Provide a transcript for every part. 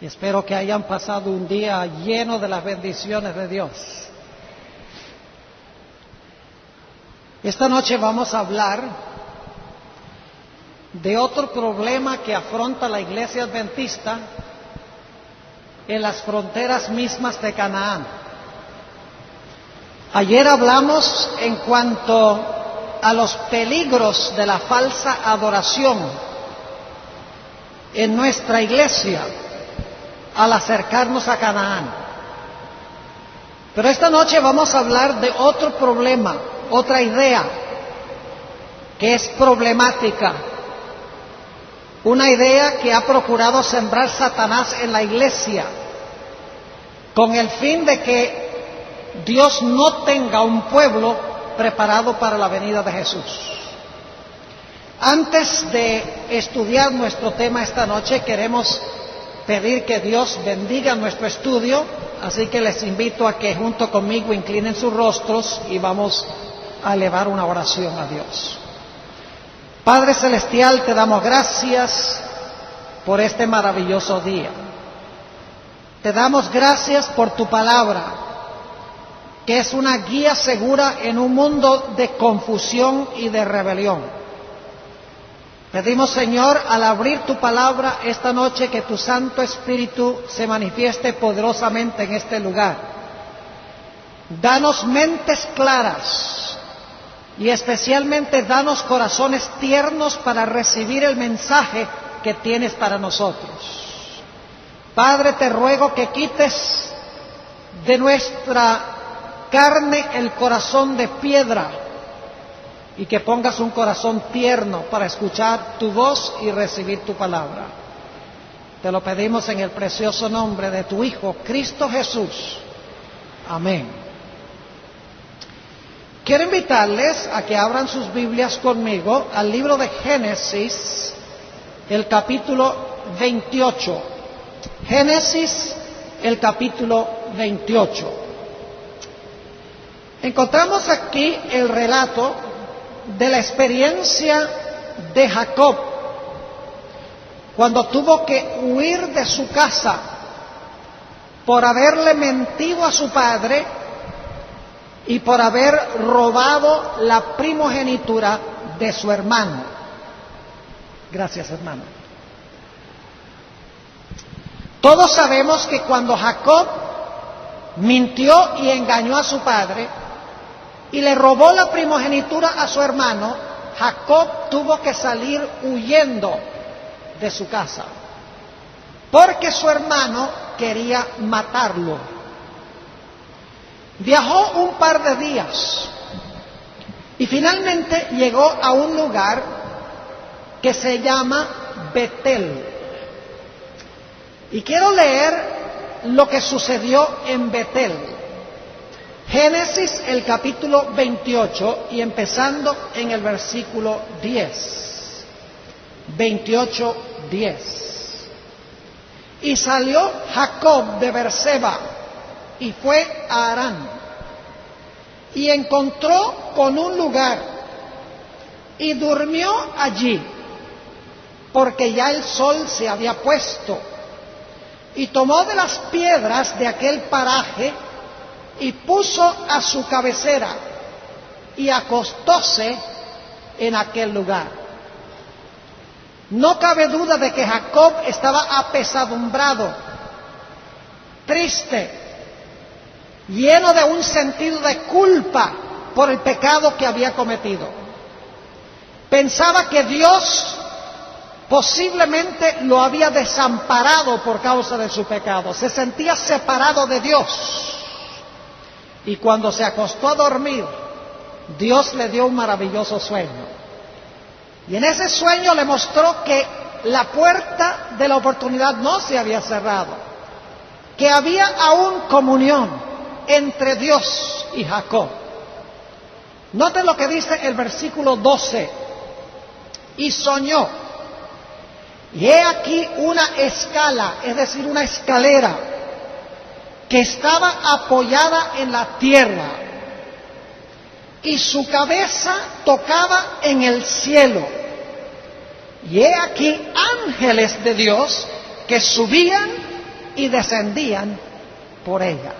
y espero que hayan pasado un día lleno de las bendiciones de Dios. Esta noche vamos a hablar de otro problema que afronta la iglesia adventista en las fronteras mismas de Canaán. Ayer hablamos en cuanto a los peligros de la falsa adoración en nuestra iglesia al acercarnos a Canaán. Pero esta noche vamos a hablar de otro problema, otra idea que es problemática, una idea que ha procurado sembrar Satanás en la iglesia con el fin de que Dios no tenga un pueblo preparado para la venida de Jesús. Antes de estudiar nuestro tema esta noche, queremos pedir que Dios bendiga nuestro estudio, así que les invito a que junto conmigo inclinen sus rostros y vamos a elevar una oración a Dios. Padre Celestial, te damos gracias por este maravilloso día. Te damos gracias por tu palabra, que es una guía segura en un mundo de confusión y de rebelión. Pedimos, Señor, al abrir tu palabra esta noche, que tu Santo Espíritu se manifieste poderosamente en este lugar. Danos mentes claras y especialmente danos corazones tiernos para recibir el mensaje que tienes para nosotros. Padre, te ruego que quites de nuestra carne el corazón de piedra y que pongas un corazón tierno para escuchar tu voz y recibir tu palabra. Te lo pedimos en el precioso nombre de tu Hijo, Cristo Jesús. Amén. Quiero invitarles a que abran sus Biblias conmigo al libro de Génesis, el capítulo 28. Génesis, el capítulo 28. Encontramos aquí el relato de la experiencia de Jacob cuando tuvo que huir de su casa por haberle mentido a su padre y por haber robado la primogenitura de su hermano. Gracias, hermano. Todos sabemos que cuando Jacob mintió y engañó a su padre y le robó la primogenitura a su hermano, Jacob tuvo que salir huyendo de su casa, porque su hermano quería matarlo. Viajó un par de días y finalmente llegó a un lugar que se llama Betel. Y quiero leer lo que sucedió en Betel. Génesis, el capítulo 28, y empezando en el versículo 10. 28:10. Y salió Jacob de Berseba y fue a Harán, y encontró con un lugar y durmió allí, porque ya el sol se había puesto, y tomó de las piedras de aquel paraje y puso a su cabecera y acostóse en aquel lugar. No cabe duda de que Jacob estaba apesadumbrado, triste, lleno de un sentido de culpa por el pecado que había cometido. Pensaba que Dios posiblemente lo había desamparado por causa de su pecado. Se sentía separado de Dios. Y cuando se acostó a dormir, Dios le dio un maravilloso sueño. Y en ese sueño le mostró que la puerta de la oportunidad no se había cerrado, que había aún comunión entre Dios y Jacob. Noten lo que dice el versículo 12. Y soñó, y he aquí una escala, es decir, una escalera, que estaba apoyada en la tierra, y su cabeza tocaba en el cielo. Y he aquí ángeles de Dios que subían y descendían por ella.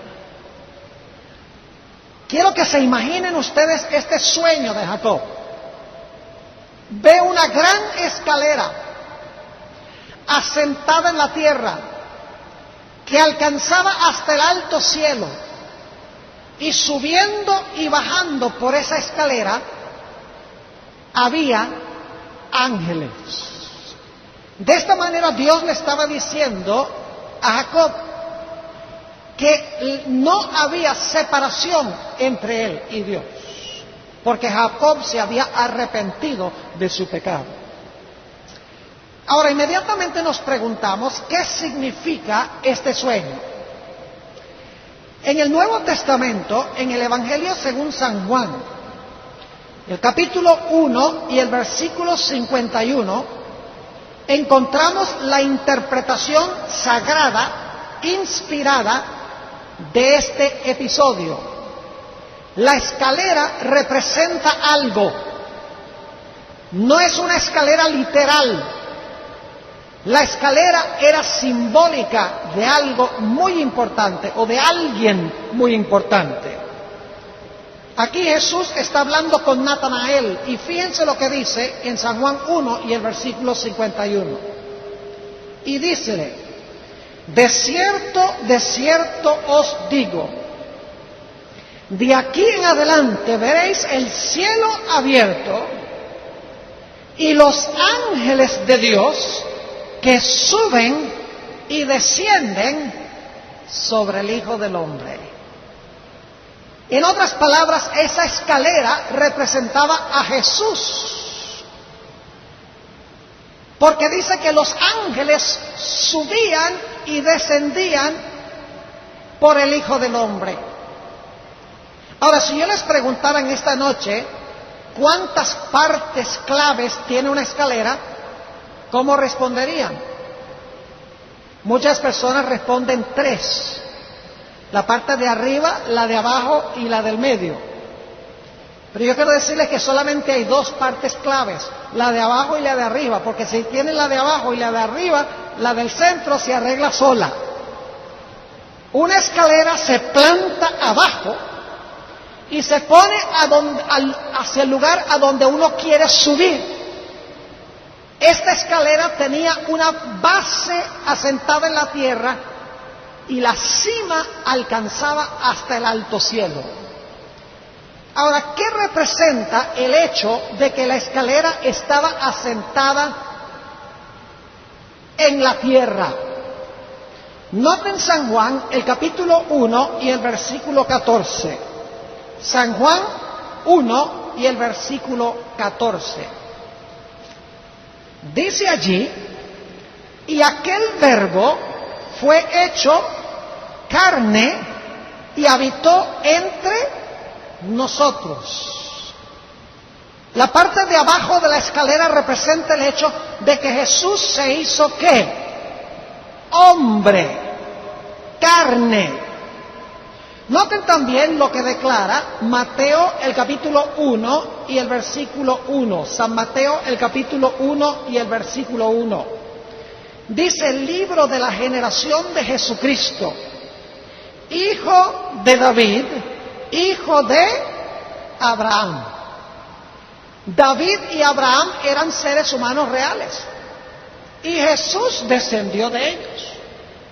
Quiero que se imaginen ustedes este sueño de Jacob. Ve una gran escalera asentada en la tierra que alcanzaba hasta el alto cielo, y subiendo y bajando por esa escalera había ángeles. De esta manera Dios le estaba diciendo a Jacob que no había separación entre él y Dios, porque Jacob se había arrepentido de su pecado. Ahora, inmediatamente nos preguntamos, ¿qué significa este sueño? En el Nuevo Testamento, en el Evangelio según San Juan, el capítulo 1 y el versículo 51, encontramos la interpretación sagrada, inspirada de este episodio. La escalera representa algo. No es una escalera literal. La escalera era simbólica de algo muy importante o de alguien muy importante. Aquí Jesús está hablando con Natanael y fíjense lo que dice en San Juan 1 y el versículo 51. Y dícele: de cierto os digo, de aquí en adelante veréis el cielo abierto y los ángeles de Dios que suben y descienden sobre el Hijo del Hombre. En otras palabras, esa escalera representaba a Jesús, porque dice que los ángeles subían y descendían por el Hijo del Hombre. Ahora, si yo les preguntara en esta noche cuántas partes claves tiene una escalera, ¿cómo responderían? Muchas personas responden 3. La parte de arriba, la de abajo y la del medio. Pero yo quiero decirles que solamente hay 2 partes claves, la de abajo y la de arriba, porque si tienen la de abajo y la de arriba, la del centro se arregla sola. Una escalera se planta abajo y se pone hacia el lugar a donde uno quiere subir. Esta escalera tenía una base asentada en la tierra y la cima alcanzaba hasta el alto cielo. Ahora, ¿qué representa el hecho de que la escalera estaba asentada en la tierra? Noten San Juan, el capítulo 1 y el versículo 14. San Juan 1 y el versículo 14. Dice allí: y aquel verbo fue hecho carne y habitó entre nosotros. La parte de abajo de la escalera representa el hecho de que Jesús se hizo ¿qué? Hombre, carne. Noten también lo que declara Mateo el capítulo 1 y el versículo 1. San Mateo el capítulo 1 y el versículo 1. Dice: el libro de la generación de Jesucristo, hijo de David, hijo de Abraham. David y Abraham eran seres humanos reales y Jesús descendió de ellos.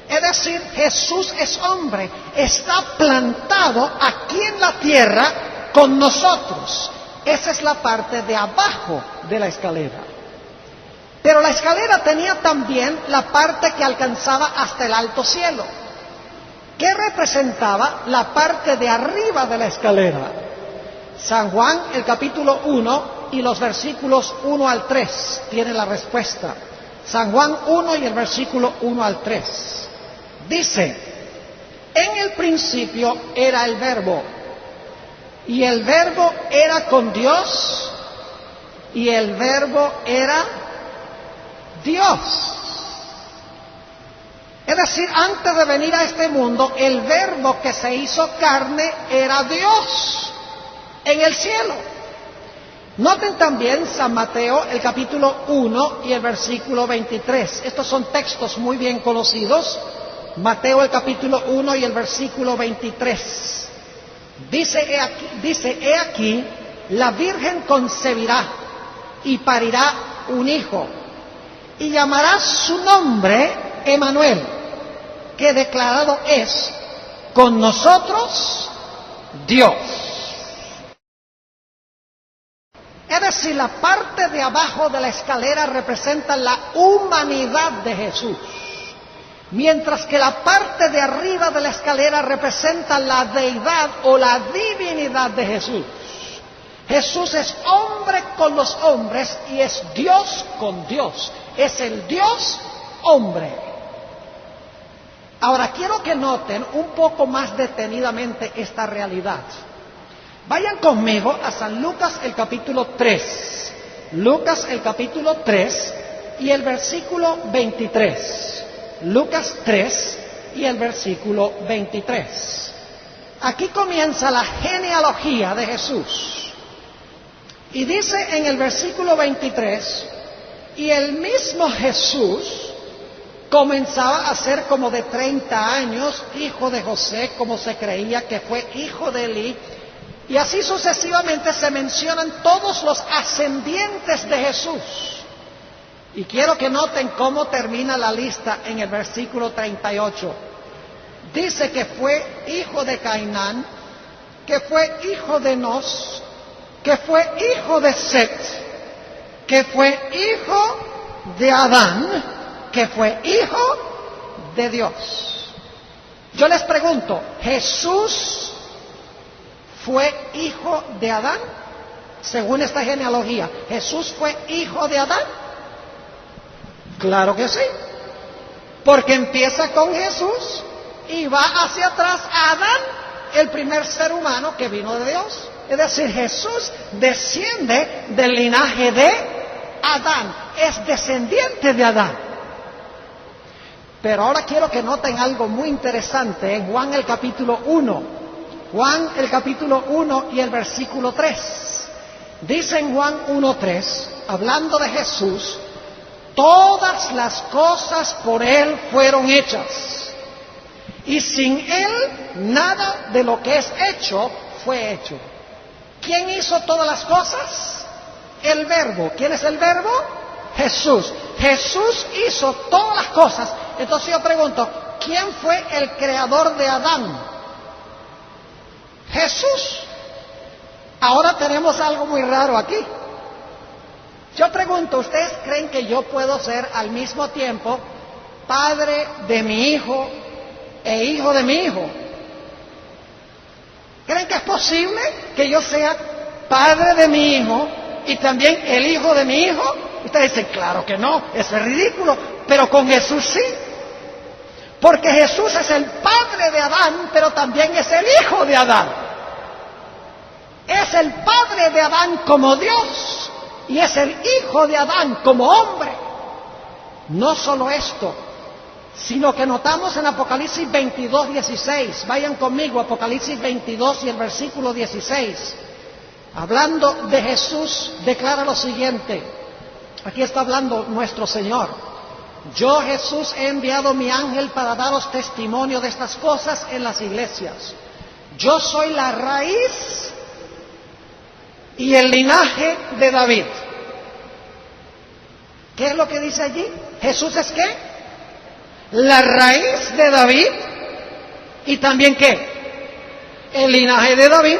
Es decir, Jesús es hombre, está plantado aquí en la tierra con nosotros. Esa es la parte de abajo de la escalera. Pero la escalera tenía también la parte que alcanzaba hasta el alto cielo. ¿Qué representaba la parte de arriba de la escalera? San Juan, el capítulo 1 y los versículos 1 al 3 tiene la respuesta. San Juan 1 y el versículo 1 al 3. Dice: en el principio era el Verbo, y el Verbo era con Dios, y el Verbo era Dios. Es decir, antes de venir a este mundo, el Verbo que se hizo carne era Dios en el cielo. Noten también San Mateo, el capítulo 1 y el versículo 23. Estos son textos muy bien conocidos Mateo el capítulo 1 y el versículo 23. Dice, he aquí, la Virgen concebirá y parirá un hijo, y llamará su nombre Emmanuel, que declarado es con nosotros Dios. Es decir, la parte de abajo de la escalera representa la humanidad de Jesús, mientras que la parte de arriba de la escalera representa la deidad o la divinidad de Jesús. Jesús es hombre con los hombres y es Dios con Dios. Es el Dios hombre. Ahora quiero que noten un poco más detenidamente esta realidad. Vayan conmigo a San Lucas el capítulo 3. Lucas el capítulo 3 y el versículo 23. Lucas 3 y el versículo 23. Aquí comienza la genealogía de Jesús. Y dice en el versículo 23, y el mismo Jesús comenzaba a ser como de 30 años, hijo de José, como se creía que fue hijo de Elí, y así sucesivamente se mencionan todos los ascendientes de Jesús. Y quiero que noten cómo termina la lista en el versículo 38. Dice que fue hijo de Cainán, que fue hijo de Enos, que fue hijo de Set, que fue hijo de Adán, que fue hijo de Dios. Yo les pregunto, ¿Jesús fue hijo de Adán? Según esta genealogía, ¿Jesús fue hijo de Adán? Claro que sí, porque empieza con Jesús y va hacia atrás a Adán, el primer ser humano que vino de Dios. Es decir, Jesús desciende del linaje de Adán, es descendiente de Adán. Pero ahora quiero que noten algo muy interesante en Juan el capítulo 1. Juan el capítulo 1 y el versículo 3. Dice en Juan 1:3, hablando de Jesús, todas las cosas por Él fueron hechas, y sin Él nada de lo que es hecho fue hecho. ¿Quién hizo todas las cosas? El Verbo. ¿Quién es el Verbo? Jesús. Jesús hizo todas las cosas. Entonces yo pregunto, ¿quién fue el creador de Adán? Jesús. Ahora tenemos algo muy raro aquí. Yo pregunto, ¿ustedes creen que yo puedo ser al mismo tiempo padre de mi hijo e hijo de mi hijo? ¿Creen que es posible que yo sea padre de mi hijo y también el hijo de mi hijo? Ustedes dicen, claro que no, eso es ridículo, pero con Jesús sí. Porque Jesús es el padre de Adán, pero también es el hijo de Adán. Es el padre de Adán como Dios y es el hijo de Adán como hombre. No solo esto, sino que notamos en Apocalipsis 22:16. Vayan conmigo, Apocalipsis 22 y el versículo 16. Hablando de Jesús, declara lo siguiente. Aquí está hablando nuestro Señor. Yo, Jesús, he enviado mi ángel para daros testimonio de estas cosas en las iglesias. Yo soy la raíz y el linaje de David. ¿Qué es lo que dice allí? ¿Jesús es qué? La raíz de David y también ¿qué? El linaje de David.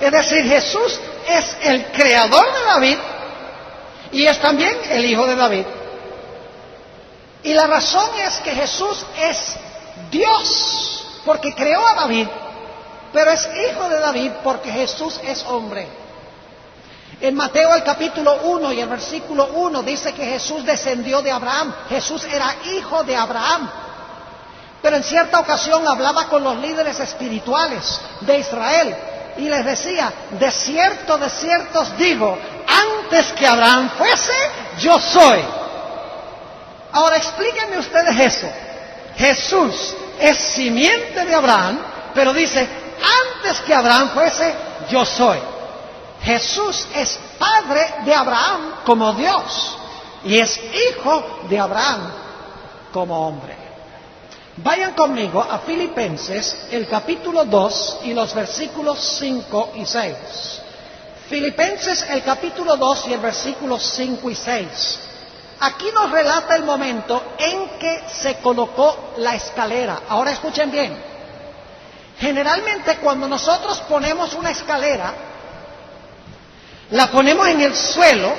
Es decir, Jesús es el creador de David y es también el hijo de David. Y la razón es que Jesús es Dios porque creó a David, pero es hijo de David porque Jesús es hombre. En Mateo el capítulo 1 y el versículo 1 dice que Jesús descendió de Abraham. Jesús era hijo de Abraham. Pero en cierta ocasión hablaba con los líderes espirituales de Israel y les decía, de cierto os digo, antes que Abraham fuese, yo soy. Ahora explíquenme ustedes eso. Jesús es simiente de Abraham, pero dice, antes que Abraham fuese, yo soy. Jesús es padre de Abraham como Dios y es hijo de Abraham como hombre. Vayan conmigo a Filipenses, el capítulo 2 y los versículos 5 y 6. Filipenses, el capítulo 2 y el versículo 5 y 6. Aquí nos relata el momento en que se colocó la escalera. Ahora escuchen bien. Generalmente cuando nosotros ponemos una escalera, la ponemos en el suelo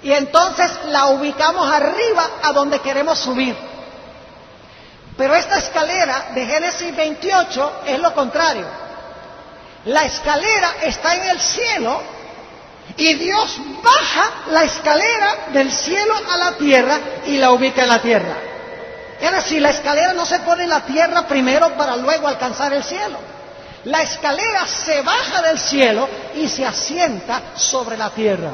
y entonces la ubicamos arriba a donde queremos subir. Pero esta escalera de Génesis 28 es lo contrario. La escalera está en el cielo y Dios baja la escalera del cielo a la tierra y la ubica en la tierra. Es decir, la escalera no se pone en la tierra primero para luego alcanzar el cielo. La escalera se baja del cielo y se asienta sobre la tierra.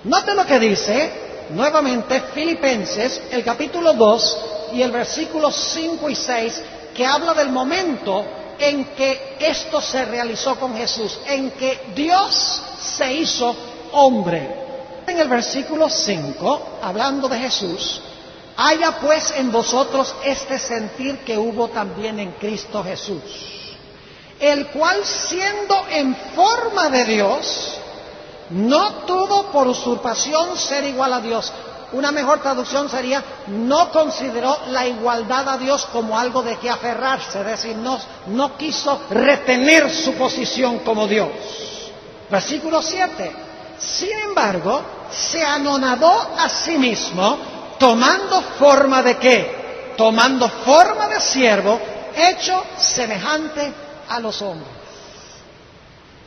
Noten lo que dice nuevamente Filipenses, el capítulo 2 y el versículo 5 y 6, que habla del momento en que esto se realizó con Jesús, en que Dios se hizo hombre. En el versículo 5, hablando de Jesús, haya pues en vosotros este sentir que hubo también en Cristo Jesús, el cual siendo en forma de Dios, no tuvo por usurpación ser igual a Dios. Una mejor traducción sería, no consideró la igualdad a Dios como algo de que aferrarse, es decir, no quiso retener su posición como Dios. Versículo 7. Sin embargo, se anonadó a sí mismo, tomando forma de ¿qué? Tomando forma de siervo, hecho semejante a los hombres.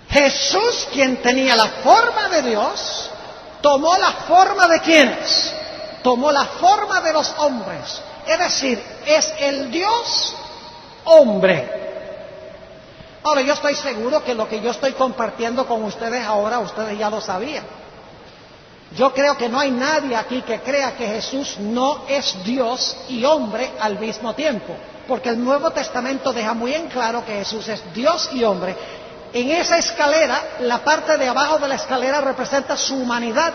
Jesús, quien tenía la forma de Dios, tomó la forma de ¿quiénes? Tomó la forma de los hombres. Es decir, es el Dios hombre. Ahora, yo estoy seguro que lo que yo estoy compartiendo con ustedes ahora, ustedes ya lo sabían. Yo creo que no hay nadie aquí que crea que Jesús no es Dios y hombre al mismo tiempo, porque el Nuevo Testamento deja muy en claro que Jesús es Dios y hombre. En esa escalera, la parte de abajo de la escalera representa su humanidad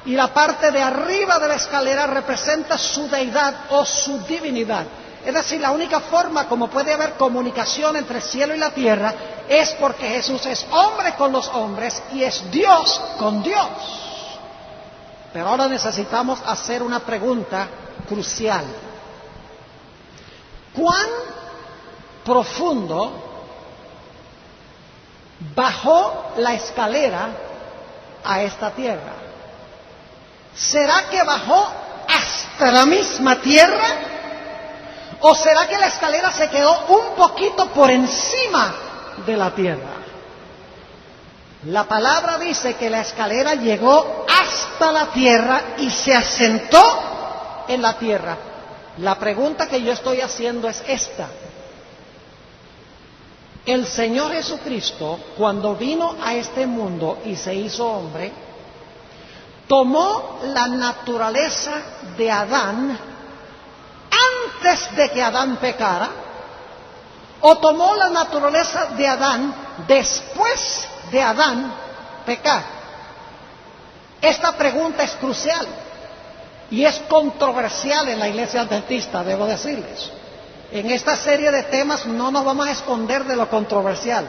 y la parte de arriba de la escalera representa su deidad o su divinidad. Es decir, la única forma como puede haber comunicación entre el cielo y la tierra es porque Jesús es hombre con los hombres y es Dios con Dios. Pero ahora necesitamos hacer una pregunta crucial. ¿Cuán profundo bajó la escalera a esta tierra? ¿Será que bajó hasta la misma tierra? ¿O será que la escalera se quedó un poquito por encima de la tierra? La palabra dice que la escalera llegó hasta la tierra y se asentó en la tierra. La pregunta que yo estoy haciendo es esta. El Señor Jesucristo, cuando vino a este mundo y se hizo hombre, tomó la naturaleza de Adán antes de que Adán pecara, o tomó la naturaleza de Adán después de Adán pecar. Esta pregunta es crucial y es controversial en la Iglesia Adventista, debo decirles. En esta serie de temas no nos vamos a esconder de lo controversial.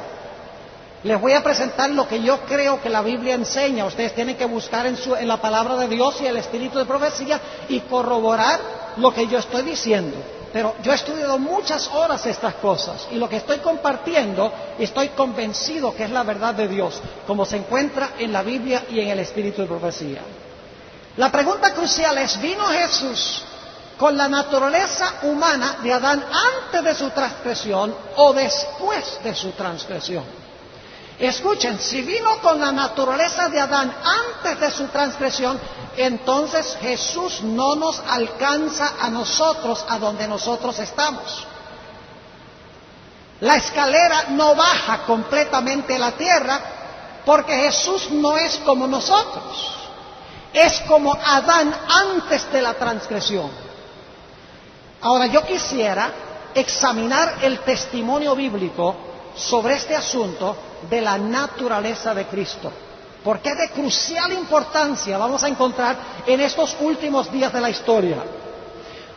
Les voy a presentar lo que yo creo que la Biblia enseña. Ustedes tienen que buscar en la palabra de Dios y el espíritu de profecía y corroborar lo que yo estoy diciendo. Pero yo he estudiado muchas horas estas cosas y lo que estoy compartiendo estoy convencido que es la verdad de Dios, como se encuentra en la Biblia y en el espíritu de profecía. La pregunta crucial es, ¿vino Jesús con la naturaleza humana de Adán antes de su transgresión o después de su transgresión? Escuchen, si vino con la naturaleza de Adán antes de su transgresión, entonces Jesús no nos alcanza a nosotros a donde nosotros estamos. La escalera no baja completamente a la tierra porque Jesús no es como nosotros. Es como Adán antes de la transgresión. Ahora, yo quisiera examinar el testimonio bíblico sobre este asunto de la naturaleza de Cristo, porque es de crucial importancia, vamos a encontrar en estos últimos días de la historia.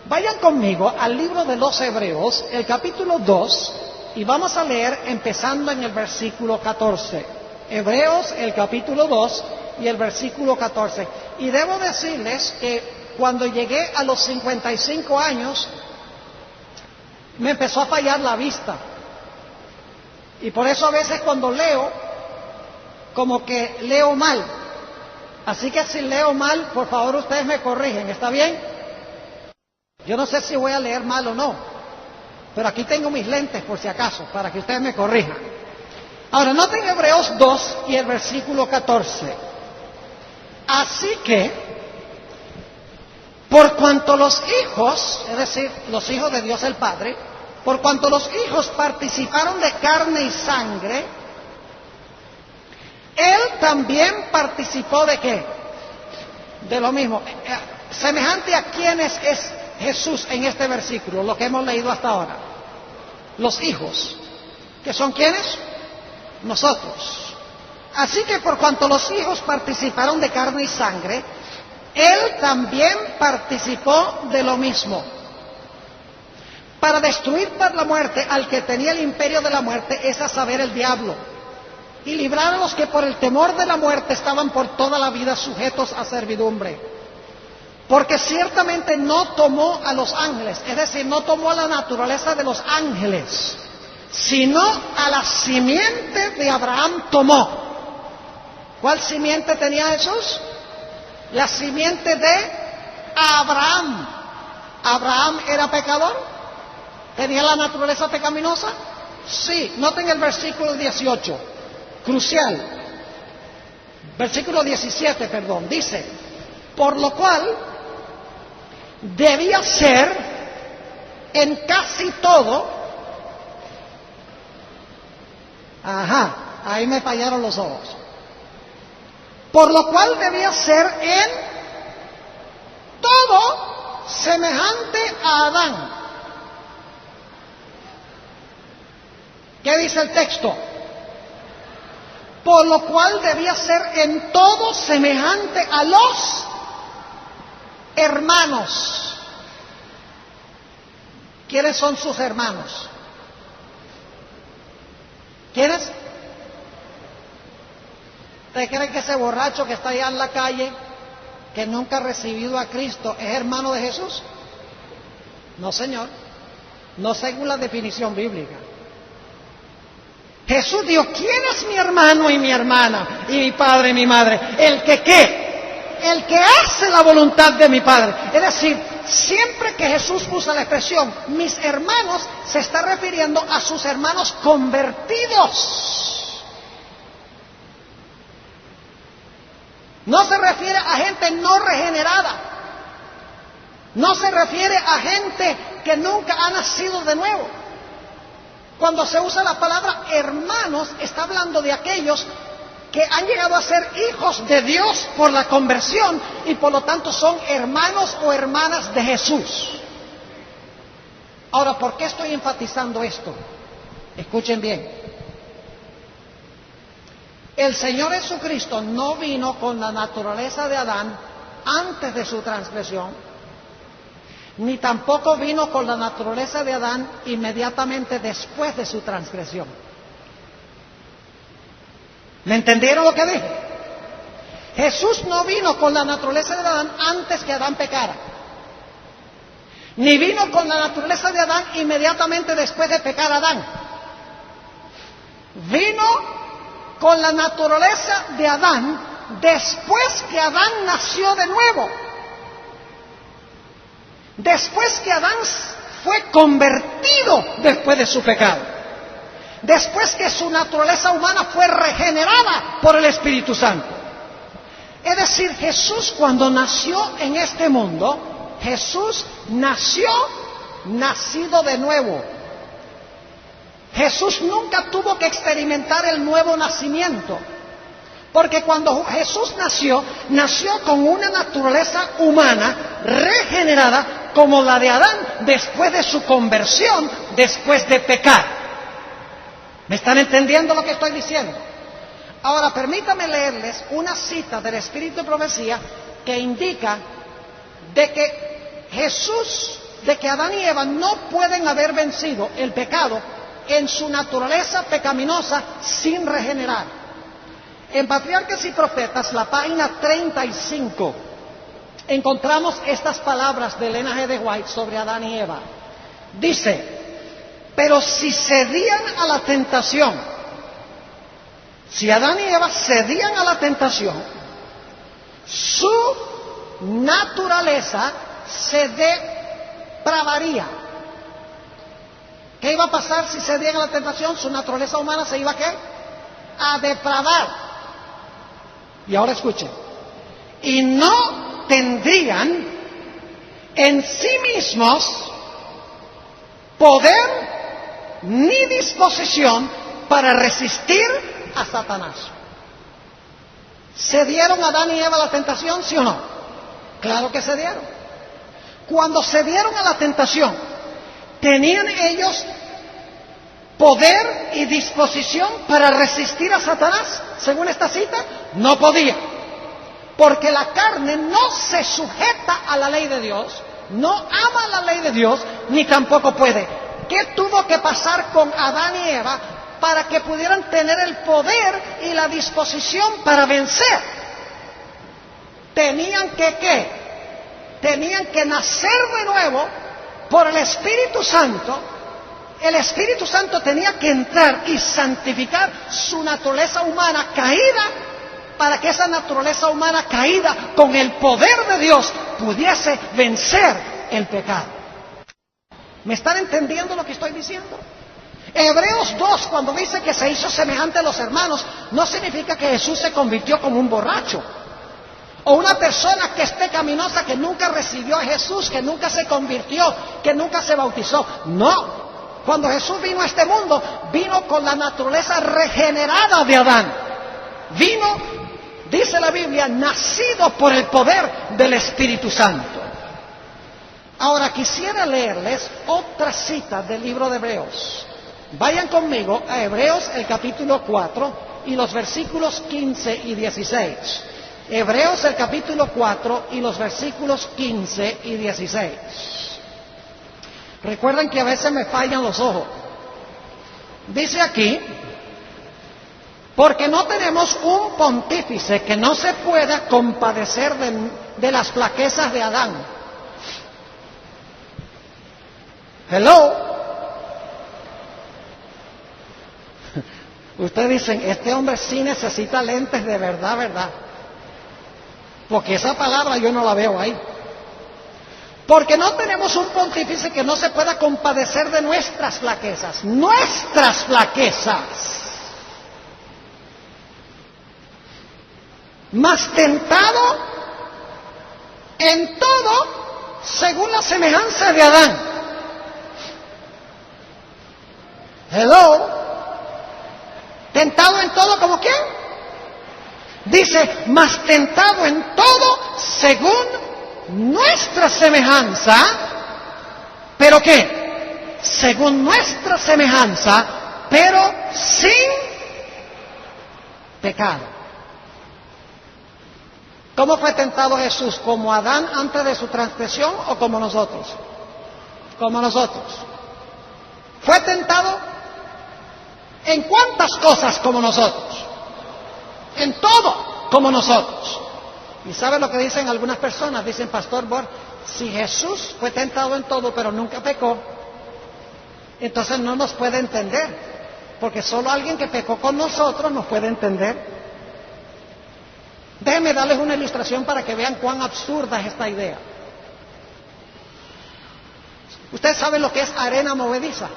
Vayan conmigo al libro de los Hebreos, el capítulo 2, y vamos a leer empezando en el versículo 14. Hebreos, el capítulo 2 y el versículo 14. Y debo decirles que cuando llegué a los 55 años, me empezó a fallar la vista. Y por eso a veces cuando leo, como que leo mal. Así que si leo mal, por favor ustedes me corrigen, ¿está bien? Yo no sé si voy a leer mal o no, pero aquí tengo mis lentes por si acaso, para que ustedes me corrijan. Ahora, noten Hebreos 2 y el versículo 14. Así que, por cuanto los hijos, es decir, los hijos de Dios el Padre, por cuanto los hijos participaron de carne y sangre, Él también participó ¿de qué? De lo mismo. Semejante a quienes es Jesús en este versículo, lo que hemos leído hasta ahora. Los hijos. ¿Que son quiénes? Nosotros. Así que por cuanto los hijos participaron de carne y sangre, Él también participó de lo mismo, para destruir por la muerte al que tenía el imperio de la muerte, es a saber, el diablo, y librar a los que por el temor de la muerte estaban por toda la vida sujetos a servidumbre. Porque ciertamente no tomó a los ángeles, es decir, no tomó la naturaleza de los ángeles, sino a la simiente de Abraham tomó. ¿Cuál simiente tenía Jesús? La simiente de Abraham. ¿Abraham era pecador? ¿Tenía la naturaleza pecaminosa? Sí. Noten el versículo 18, crucial. Versículo 17, perdón. Dice, por lo cual debía ser en casi todo. Ajá, ahí me fallaron los ojos. Por lo cual debía ser en todo semejante a Adán. ¿Qué dice el texto? Por lo cual debía ser en todo semejante a los hermanos. ¿Quiénes son sus hermanos? ¿Quiénes? ¿Usted cree que ese borracho que está allá en la calle, que nunca ha recibido a Cristo, es hermano de Jesús? No, señor. No según la definición bíblica. Jesús dijo, ¿quién es mi hermano y mi hermana? Y mi padre y mi madre. ¿El que qué? El que hace la voluntad de mi Padre. Es decir, siempre que Jesús usa la expresión mis hermanos, se está refiriendo a sus hermanos convertidos. No se refiere a gente no regenerada. No se refiere a gente que nunca ha nacido de nuevo. Cuando se usa la palabra hermanos, está hablando de aquellos que han llegado a ser hijos de Dios por la conversión y por lo tanto son hermanos o hermanas de Jesús. Ahora, ¿por qué estoy enfatizando esto? Escuchen bien. El Señor Jesucristo no vino con la naturaleza de Adán antes de su transgresión, ni tampoco vino con la naturaleza de Adán inmediatamente después de su transgresión. ¿Me entendieron lo que dije? Jesús no vino con la naturaleza de Adán antes que Adán pecara, ni vino con la naturaleza de Adán inmediatamente después de pecar Adán. Vino con la naturaleza de Adán después que Adán nació de nuevo. Después que Adán fue convertido después de su pecado. Después que su naturaleza humana fue regenerada por el Espíritu Santo. Es decir, Jesús cuando nació en este mundo, Jesús nació nacido de nuevo. Jesús nunca tuvo que experimentar el nuevo nacimiento. Porque cuando Jesús nació, nació con una naturaleza humana regenerada como la de Adán después de su conversión, después de pecar. ¿Me están entendiendo lo que estoy diciendo? Ahora, permítanme leerles una cita del Espíritu de Profecía que indica de que Jesús de que Adán y Eva no pueden haber vencido el pecado en su naturaleza pecaminosa sin regenerar. En Patriarcas y Profetas, la página 35, encontramos estas palabras de Elena G. de White sobre Adán y Eva. Dice: pero si cedían a la tentación, si Adán y Eva cedían a la tentación, su naturaleza se depravaría. ¿Qué iba a pasar si cedían a la tentación? Su naturaleza humana se iba ¿a qué? A depravar. Y ahora escuchen. Y no tendrían en sí mismos poder ni disposición para resistir a Satanás. ¿Cedieron Adán y Eva a la tentación, sí o no? Claro que cedieron. Cuando cedieron a la tentación, ¿tenían ellos poder y disposición para resistir a Satanás? Según esta cita, no podían. Porque la carne no se sujeta a la ley de Dios, no ama la ley de Dios, ni tampoco puede. ¿Qué tuvo que pasar con Adán y Eva para que pudieran tener el poder y la disposición para vencer? Tenían que ¿qué? Tenían que nacer de nuevo por el Espíritu Santo. El Espíritu Santo tenía que entrar y santificar su naturaleza humana caída, para que esa naturaleza humana caída con el poder de Dios pudiese vencer el pecado. ¿Me están entendiendo lo que estoy diciendo? Hebreos 2, cuando dice que se hizo semejante a los hermanos, no significa que Jesús se convirtió como un borracho o una persona que es pecaminosa, que nunca recibió a Jesús, que nunca se convirtió, que nunca se bautizó. No. Cuando Jesús vino a este mundo, vino con la naturaleza regenerada de Adán. Vino, dice la Biblia, nacido por el poder del Espíritu Santo. Ahora quisiera leerles otra cita del libro de Hebreos. Vayan conmigo a Hebreos el capítulo 4 y los versículos 15 y 16. Hebreos el capítulo 4 y los versículos 15 y 16. Recuerden que a veces me fallan los ojos. Dice aquí: porque no tenemos un pontífice que no se pueda compadecer de las flaquezas de Adán. Hello. Ustedes dicen, este hombre sí necesita lentes de verdad, ¿verdad? Porque esa palabra yo no la veo ahí. Porque no tenemos un pontífice que no se pueda compadecer de nuestras flaquezas. Nuestras flaquezas. Mas tentado en todo según la semejanza de Adán. Hello. ¿Tentado en todo como quién? Dice, mas tentado en todo según nuestra semejanza. ¿Pero qué? Según nuestra semejanza, pero sin pecado. ¿Cómo fue tentado Jesús? ¿Como Adán antes de su transgresión o como nosotros? Como nosotros. ¿Fue tentado en cuántas cosas como nosotros? En todo como nosotros. ¿Y sabe lo que dicen algunas personas? Dicen, Pastor Bor, si Jesús fue tentado en todo pero nunca pecó, entonces no nos puede entender, porque solo alguien que pecó con nosotros nos puede entender. Déjenme darles una ilustración para que vean cuán absurda es esta idea. ¿Ustedes saben lo que es arena movediza?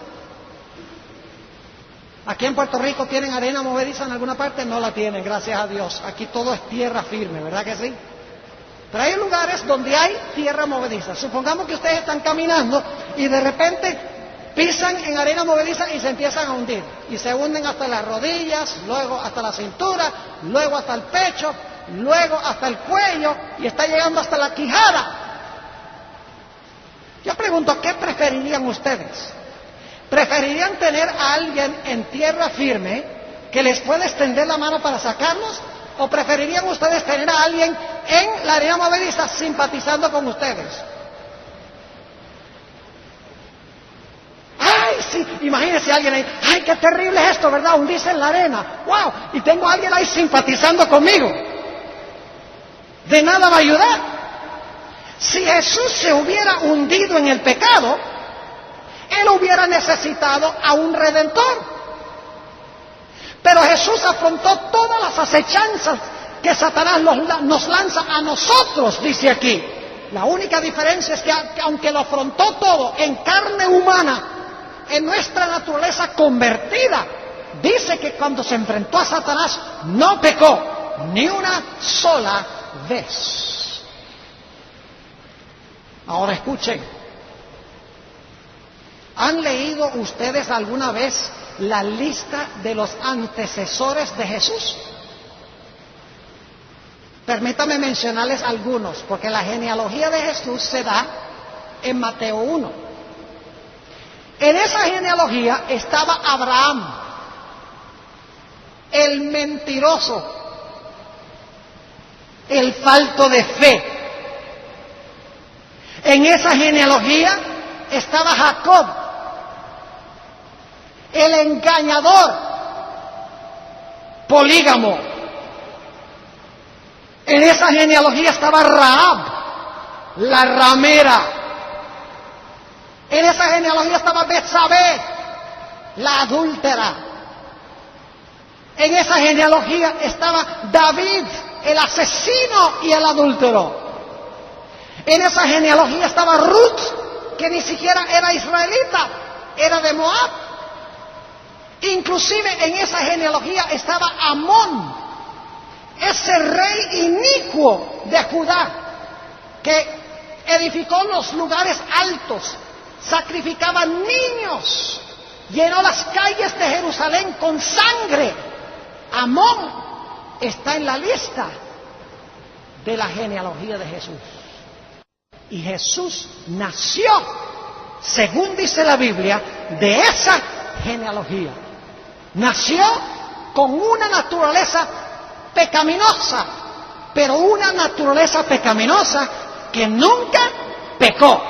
Aquí en Puerto Rico tienen arena movediza en alguna parte, no la tienen, gracias a Dios. Aquí todo es tierra firme, ¿verdad que sí? Pero hay lugares donde hay tierra movediza. Supongamos que ustedes están caminando y de repente pisan en arena movediza y se empiezan a hundir. Y se hunden hasta las rodillas, luego hasta la cintura, luego hasta el pecho, luego hasta el cuello y está llegando hasta la quijada. Yo pregunto, ¿qué preferirían ustedes? ¿Preferirían tener a alguien en tierra firme que les pueda extender la mano para sacarlos? ¿O preferirían ustedes tener a alguien en la arena movediza simpatizando con ustedes? casi, imagínese a alguien ahí, ay, qué terrible es esto, ¿verdad? Hundirse en la arena, wow, y tengo a alguien ahí simpatizando conmigo. De nada va a ayudar. Si Jesús se hubiera hundido en el pecado, Él hubiera necesitado a un redentor. Pero Jesús afrontó todas las acechanzas que Satanás nos lanza a nosotros, dice aquí. La única diferencia es que aunque lo afrontó todo en carne humana, en nuestra naturaleza convertida, dice que cuando se enfrentó a Satanás no pecó ni una sola vez. Ahora escuchen, ¿han leído ustedes alguna vez la lista de los antecesores de Jesús? Permítame mencionarles algunos, porque la genealogía de Jesús se da en Mateo 1. En esa genealogía estaba Abraham, el mentiroso, el falto de fe. En esa genealogía estaba Jacob, el engañador, polígamo. En esa genealogía estaba Rahab, la ramera. En esa genealogía estaba Betsabé, la adúltera. En esa genealogía estaba David, el asesino y el adúltero. En esa genealogía estaba Ruth, que ni siquiera era israelita, era de Moab. Inclusive en esa genealogía estaba Amón, ese rey inicuo de Judá, que edificó los lugares altos, sacrificaba niños, llenó las calles de Jerusalén con sangre. Amón está en la lista de la genealogía de Jesús. Y Jesús nació, según dice la Biblia, de esa genealogía. Nació con una naturaleza pecaminosa, pero una naturaleza pecaminosa que nunca pecó.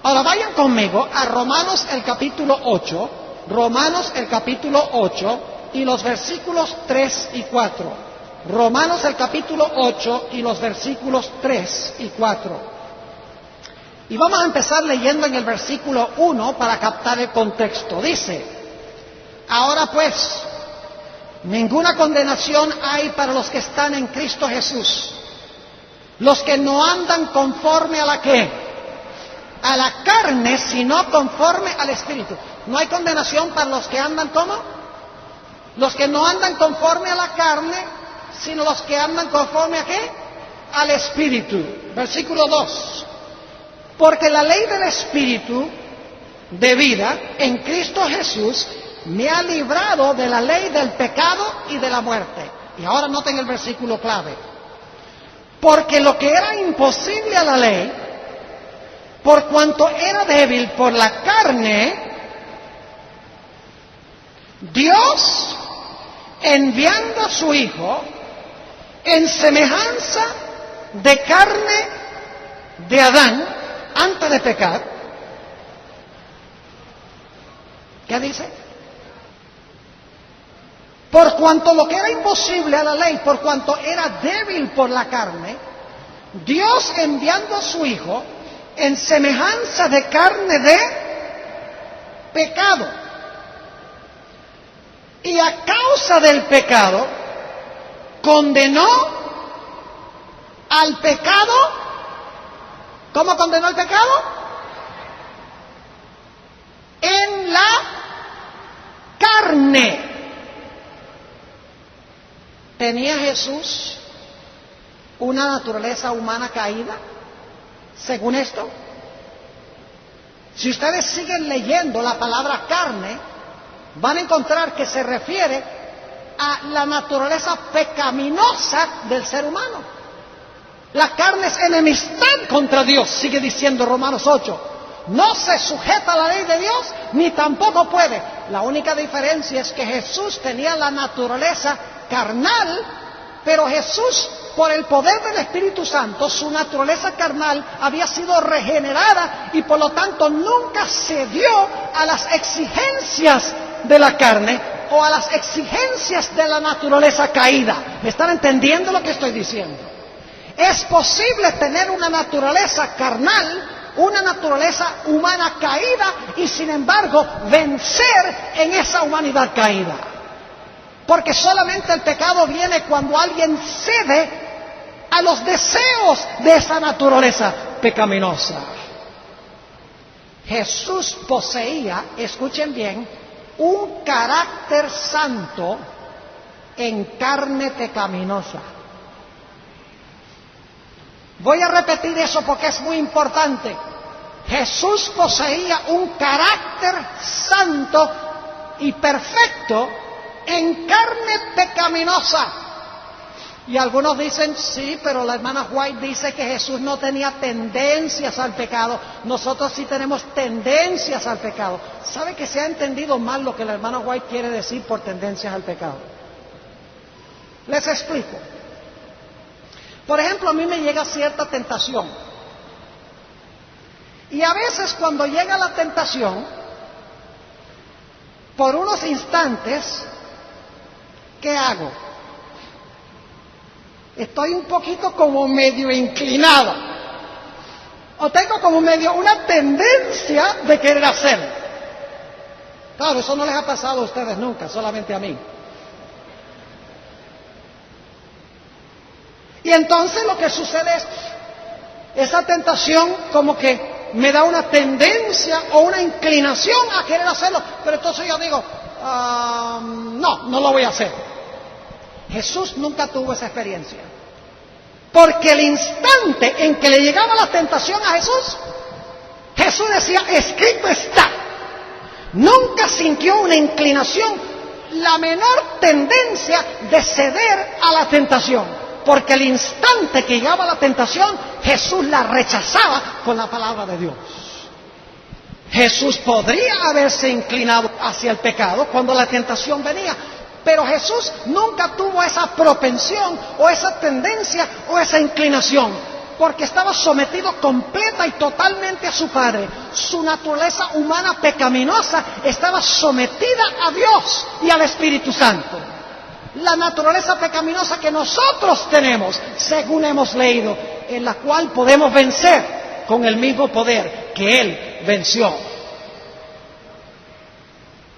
Ahora vayan conmigo a Romanos el capítulo 8, Romanos el capítulo 8 y los versículos 3 y 4. Romanos el capítulo 8 y los versículos 3 y 4. Y vamos a empezar leyendo en el versículo 1 para captar el contexto. Dice: ahora pues, ninguna condenación hay para los que están en Cristo Jesús, los que no andan conforme a la ¿qué? A la carne, sino conforme al Espíritu. No hay condenación para los que andan ¿cómo? Los que no andan conforme a la carne, sino los que andan conforme a ¿qué? Al Espíritu. Versículo 2. Porque la ley del Espíritu de vida en Cristo Jesús me ha librado de la ley del pecado y de la muerte. Y ahora noten el versículo clave. Porque lo que era imposible a la ley, por cuanto era débil por la carne, Dios, enviando a su Hijo en semejanza de carne de Adán, antes de pecar, ¿qué dice? Por cuanto lo que era imposible a la ley, por cuanto era débil por la carne, Dios enviando a su Hijo en semejanza de carne de pecado. Y a causa del pecado, condenó al pecado. ¿Cómo condenó el pecado? En la carne. ¿Tenía Jesús una naturaleza humana caída? Según esto, si ustedes siguen leyendo la palabra carne, van a encontrar que se refiere a la naturaleza pecaminosa del ser humano. La carne es enemistad contra Dios, sigue diciendo Romanos 8. No se sujeta a la ley de Dios, ni tampoco puede. La única diferencia es que Jesús tenía la naturaleza carnal, pero Jesús por el poder del Espíritu Santo, su naturaleza carnal había sido regenerada y por lo tanto nunca cedió a las exigencias de la carne o a las exigencias de la naturaleza caída. ¿Me están entendiendo lo que estoy diciendo? Es posible tener una naturaleza carnal, una naturaleza humana caída y sin embargo vencer en esa humanidad caída. Porque solamente el pecado viene cuando alguien cede a los deseos de esa naturaleza pecaminosa. Jesús poseía, escuchen bien, un carácter santo en carne pecaminosa. Voy a repetir eso porque es muy importante. Jesús poseía un carácter santo y perfecto en carne pecaminosa. Y algunos dicen, sí, pero la hermana White dice que Jesús no tenía tendencias al pecado. Nosotros sí tenemos tendencias al pecado. ¿Sabe que se ha entendido mal lo que la hermana White quiere decir por tendencias al pecado? Les explico. Por ejemplo, a mí me llega cierta tentación. Y a veces cuando llega la tentación, por unos instantes, ¿qué hago? Estoy un poquito como medio inclinado. O tengo como medio una tendencia de querer hacerlo. Claro, eso no les ha pasado a ustedes nunca, solamente a mí. Y entonces lo que sucede es, esa tentación como que me da una tendencia o una inclinación a querer hacerlo, pero entonces yo digo, no lo voy a hacer. Jesús nunca tuvo esa experiencia, porque el instante en que le llegaba la tentación a Jesús, Jesús decía, escrito está. Nunca sintió una inclinación, la menor tendencia de ceder a la tentación. Porque el instante que llegaba la tentación, Jesús la rechazaba con la palabra de Dios. Jesús podría haberse inclinado hacia el pecado cuando la tentación venía, pero Jesús nunca tuvo esa propensión o esa tendencia o esa inclinación, porque estaba sometido completa y totalmente a su Padre. Su naturaleza humana pecaminosa estaba sometida a Dios y al Espíritu Santo. La naturaleza pecaminosa que nosotros tenemos, según hemos leído, en la cual podemos vencer con el mismo poder que Él venció.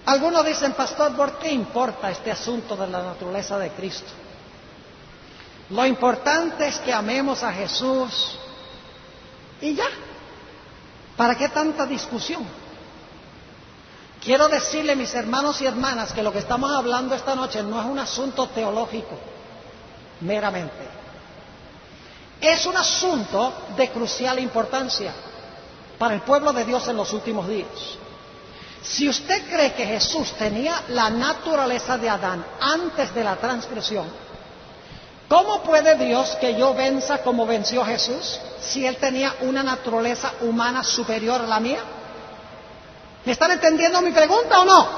Algunos dicen, pastor, ¿por qué importa este asunto de la naturaleza de Cristo? Lo importante es que amemos a Jesús y ya. ¿Para qué tanta discusión? Quiero decirle, mis hermanos y hermanas, que lo que estamos hablando esta noche no es un asunto teológico, meramente. Es un asunto de crucial importancia para el pueblo de Dios en los últimos días. Si usted cree que Jesús tenía la naturaleza de Adán antes de la transgresión, ¿cómo puede Dios que yo venza como venció Jesús si Él tenía una naturaleza humana superior a la mía? ¿Me están entendiendo mi pregunta o no?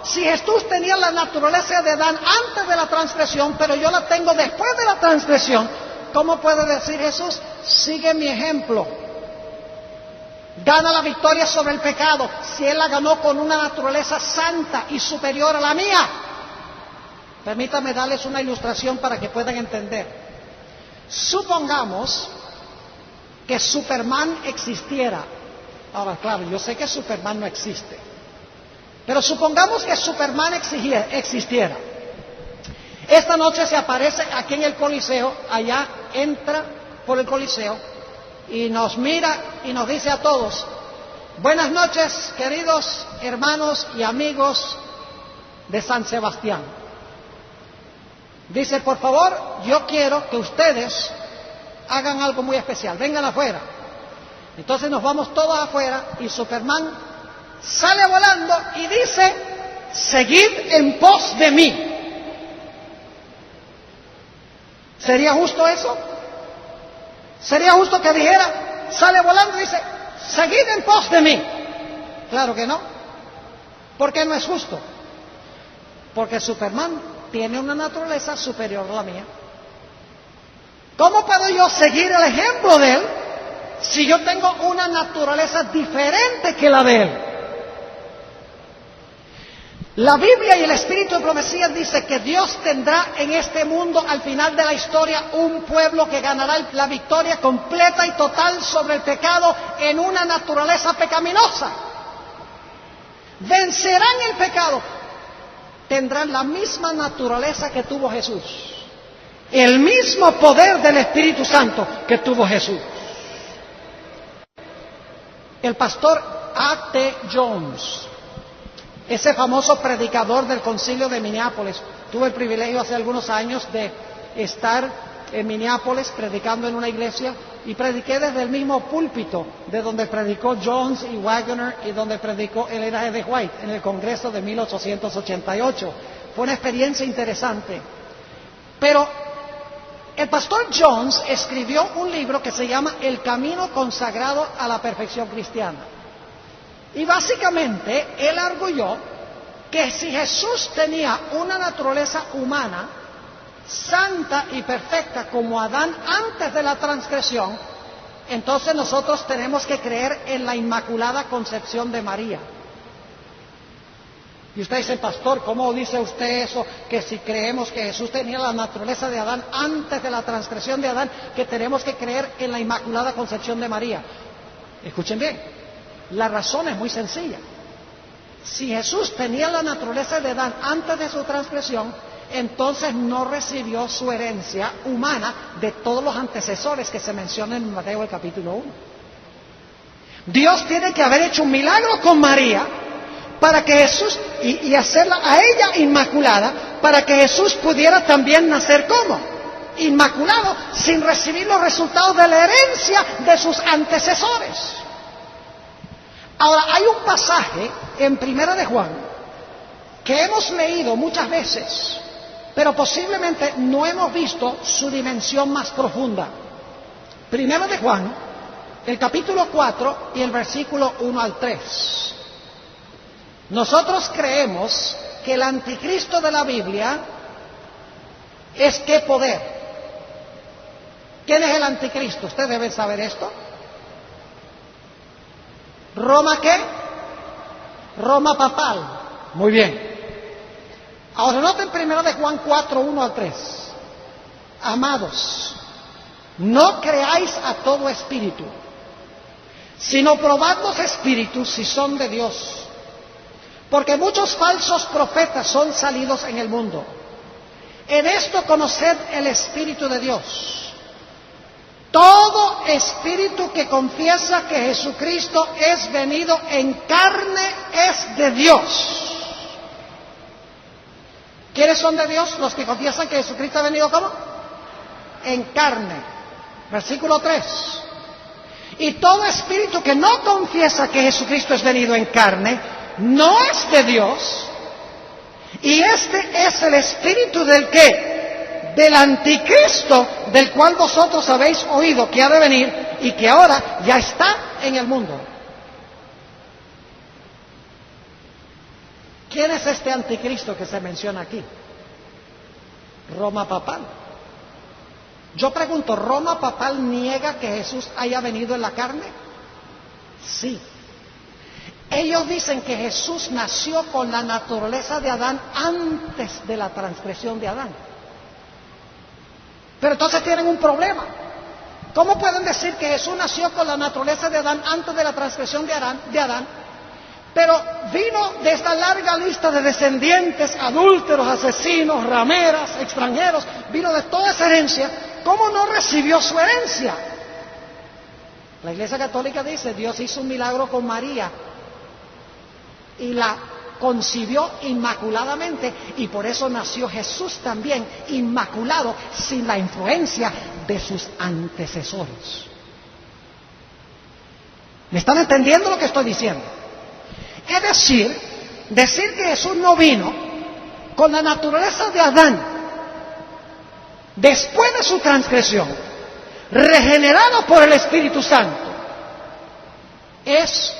Si Jesús tenía la naturaleza de Adán antes de la transgresión, pero yo la tengo después de la transgresión, ¿cómo puede decir Jesús? Sigue mi ejemplo. Gana la victoria sobre el pecado, si Él la ganó con una naturaleza santa y superior a la mía. Permítanme darles una ilustración para que puedan entender. Supongamos que Superman existiera. Ahora, claro, yo sé que Superman no existe, pero supongamos que Superman existiera. Esta noche se aparece aquí en el Coliseo, allá entra por el Coliseo y nos mira y nos dice a todos, buenas noches, queridos hermanos y amigos de San Sebastián. Dice, por favor, yo quiero que ustedes hagan algo muy especial, vengan afuera. Entonces nos vamos todos afuera y Superman sale volando y dice, seguid en pos de mí. ¿Sería justo eso? ¿Sería justo que dijera, sale volando y dice, seguid en pos de mí? Claro que no. ¿Por qué no es justo? Porque Superman tiene una naturaleza superior a la mía. ¿Cómo puedo yo seguir el ejemplo de Él si yo tengo una naturaleza diferente que la de Él? La Biblia y el Espíritu de Profecía dice que Dios tendrá en este mundo, al final de la historia, un pueblo que ganará la victoria completa y total sobre el pecado en una naturaleza pecaminosa. Vencerán el pecado. Tendrán la misma naturaleza que tuvo Jesús. El mismo poder del Espíritu Santo que tuvo Jesús. El pastor A.T. Jones, ese famoso predicador del concilio de Minneapolis, tuve el privilegio hace algunos años de estar en Minneapolis predicando en una iglesia y prediqué desde el mismo púlpito de donde predicó Jones y Waggoner y donde predicó Elena G. White en el Congreso de 1888. Fue una experiencia interesante. Pero el pastor Jones escribió un libro que se llama El Camino Consagrado a la Perfección Cristiana. Y básicamente él arguyó que si Jesús tenía una naturaleza humana, santa y perfecta como Adán antes de la transgresión, entonces nosotros tenemos que creer en la Inmaculada Concepción de María. Y usted dice, pastor, ¿cómo dice usted eso? Que si creemos que Jesús tenía la naturaleza de Adán antes de la transgresión de Adán, que tenemos que creer en la Inmaculada Concepción de María. Escuchen bien, la razón es muy sencilla. Si Jesús tenía la naturaleza de Adán antes de su transgresión, entonces no recibió su herencia humana de todos los antecesores que se mencionan en Mateo el capítulo 1. Dios tiene que haber hecho un milagro con María para que Jesús, y hacerla a ella inmaculada, para que Jesús pudiera también nacer como inmaculado, sin recibir los resultados de la herencia de sus antecesores. Ahora, hay un pasaje en Primera de Juan que hemos leído muchas veces, pero posiblemente no hemos visto su dimensión más profunda. Primera de Juan, el capítulo 4 y el versículo 1 al 3. Nosotros creemos que el anticristo de la Biblia es ¿qué poder? ¿Quién es el anticristo? Ustedes deben saber esto. ¿Roma qué? Roma papal. Muy bien. Ahora noten primero de Juan 4, 1 al 3. Amados, no creáis a todo espíritu, sino probad los espíritus si son de Dios. Porque muchos falsos profetas son salidos en el mundo. En esto conoced el Espíritu de Dios. Todo espíritu que confiesa que Jesucristo es venido en carne es de Dios. ¿Quiénes son de Dios? Los que confiesan que Jesucristo ha venido ¿cómo? En carne. Versículo 3. Y todo espíritu que no confiesa que Jesucristo es venido en carne no es de Dios, y este es el espíritu del ¿qué? Del anticristo, del cual vosotros habéis oído que ha de venir y que ahora ya está en el mundo. ¿Quién es este anticristo que se menciona aquí? Roma papal. Yo pregunto, ¿Roma papal niega que Jesús haya venido en la carne? Sí. Ellos dicen que Jesús nació con la naturaleza de Adán antes de la transgresión de Adán. Pero entonces tienen un problema. ¿Cómo pueden decir que Jesús nació con la naturaleza de Adán antes de la transgresión de Adán? Pero vino de esta larga lista de descendientes, adúlteros, asesinos, rameras, extranjeros, vino de toda esa herencia. ¿Cómo no recibió su herencia? La Iglesia Católica dice, Dios hizo un milagro con María y la concibió inmaculadamente, y por eso nació Jesús también inmaculado, sin la influencia de sus antecesores. ¿Me están entendiendo lo que estoy diciendo? Es decir que Jesús no vino con la naturaleza de Adán después de su transgresión, regenerado por el Espíritu Santo. ¿Es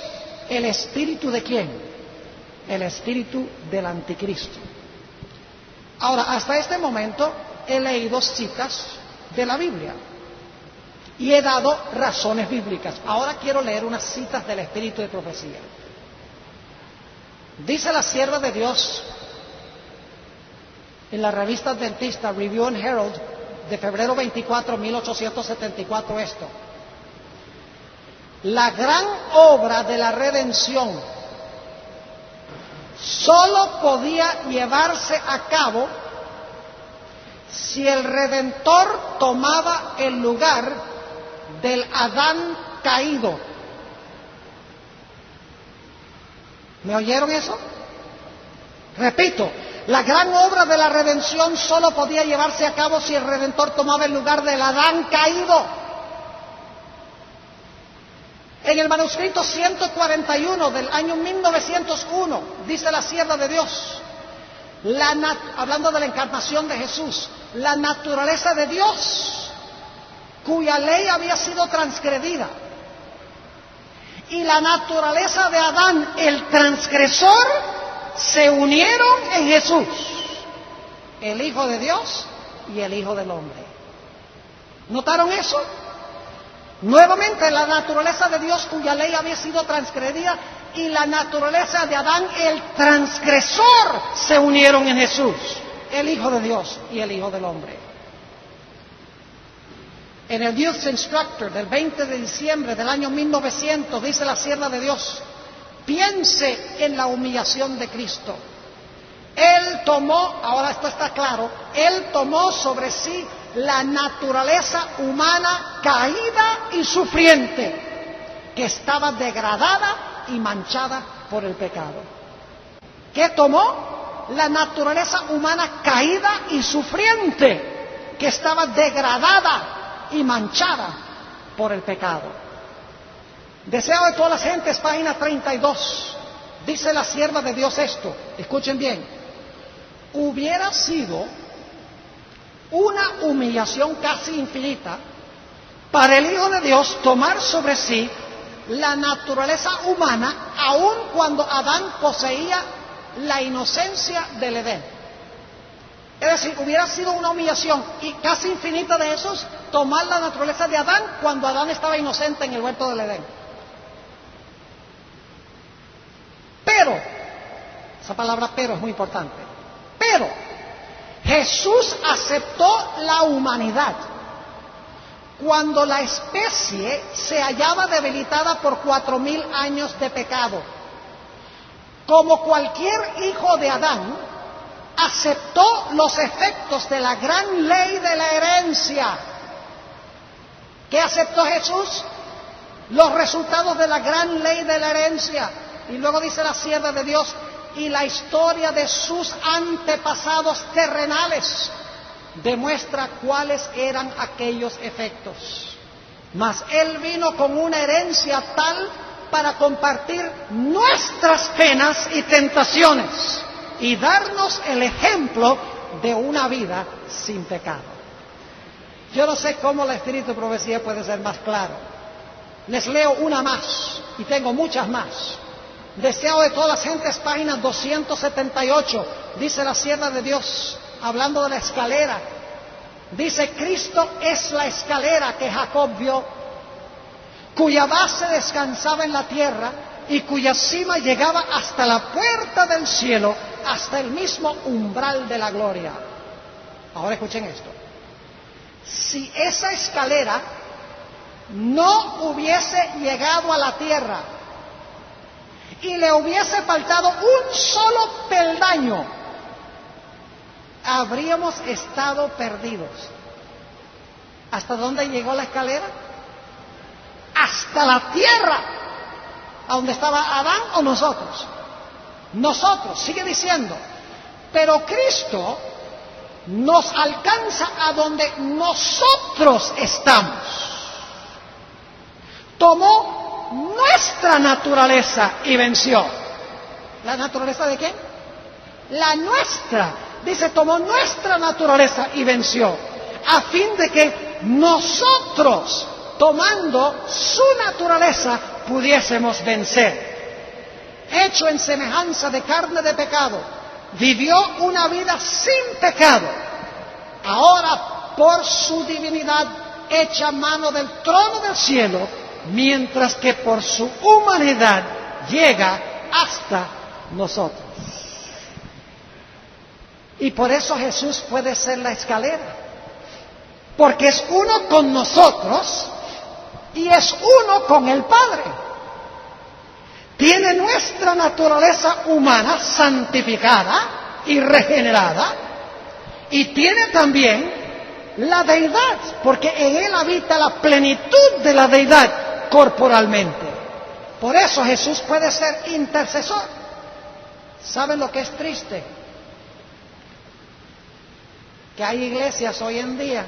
el espíritu de quién? El espíritu del anticristo. Ahora, hasta este momento he leído citas de la Biblia. Y he dado razones bíblicas. Ahora quiero leer unas citas del Espíritu de Profecía. Dice la sierva de Dios en la revista adventista Review and Herald de febrero 24, 1874 esto: la gran obra de la redención solo podía llevarse a cabo si el Redentor tomaba el lugar del Adán caído. ¿Me oyeron eso? Repito, la gran obra de la redención solo podía llevarse a cabo si el Redentor tomaba el lugar del Adán caído. En el manuscrito 141 del año 1901, dice la sierva de Dios, hablando de la encarnación de Jesús, la naturaleza de Dios, cuya ley había sido transgredida, y la naturaleza de Adán, el transgresor, se unieron en Jesús, el Hijo de Dios y el Hijo del Hombre. ¿Notaron eso? Nuevamente, la naturaleza de Dios, cuya ley había sido transgredida, y la naturaleza de Adán, el transgresor, se unieron en Jesús, el Hijo de Dios y el Hijo del Hombre. En el Youth Instructor del 20 de diciembre del año 1900, dice la sierva de Dios: piense en la humillación de Cristo. Él tomó, ahora esto está claro, Él tomó sobre sí la naturaleza humana caída y sufriente, que estaba degradada y manchada por el pecado. ¿Qué tomó? La naturaleza humana caída y sufriente, que estaba degradada y manchada por el pecado. Deseo de todas las gentes, página 32, dice la sierva de Dios esto, escuchen bien: hubiera sido una humillación casi infinita para el Hijo de Dios tomar sobre sí la naturaleza humana, aun cuando Adán poseía la inocencia del Edén. Es decir, hubiera sido una humillación y casi infinita de esos tomar la naturaleza de Adán cuando Adán estaba inocente en el huerto del Edén. Pero, esa palabra pero es muy importante, pero Jesús aceptó la humanidad cuando la especie se hallaba debilitada por 4000 años de pecado. Como cualquier hijo de Adán, aceptó los efectos de la gran ley de la herencia. ¿Qué aceptó Jesús? Los resultados de la gran ley de la herencia. Y luego dice la sierva de Dios: y la historia de sus antepasados terrenales demuestra cuáles eran aquellos efectos. Mas Él vino con una herencia tal para compartir nuestras penas y tentaciones y darnos el ejemplo de una vida sin pecado. Yo no sé cómo el Espíritu de Profecía puede ser más claro. Les leo una más, y tengo muchas más. Deseo de todas las gentes, página 278, dice la sierva de Dios, hablando de la escalera. Dice: Cristo es la escalera que Jacob vio, cuya base descansaba en la tierra y cuya cima llegaba hasta la puerta del cielo, hasta el mismo umbral de la gloria. Ahora escuchen esto: si esa escalera no hubiese llegado a la tierra y le hubiese faltado un solo peldaño, habríamos estado perdidos. ¿Hasta dónde llegó la escalera? Hasta la tierra, a donde estaba Adán o nosotros. Nosotros, sigue diciendo, pero Cristo nos alcanza a donde nosotros estamos. Tomó nuestra naturaleza y venció. ¿La naturaleza de quién? La nuestra. Dice: tomó nuestra naturaleza y venció, a fin de que nosotros, tomando su naturaleza, pudiésemos vencer. Hecho en semejanza de carne de pecado, vivió una vida sin pecado. Ahora por su divinidad echa mano del trono del cielo, mientras que por su humanidad llega hasta nosotros. Y por eso Jesús puede ser la escalera, porque es uno con nosotros y es uno con el Padre. Tiene nuestra naturaleza humana santificada y regenerada, y tiene también la deidad, porque en Él habita la plenitud de la deidad corporalmente. Por eso Jesús puede ser intercesor. ¿Saben lo que es triste? Que hay iglesias hoy en día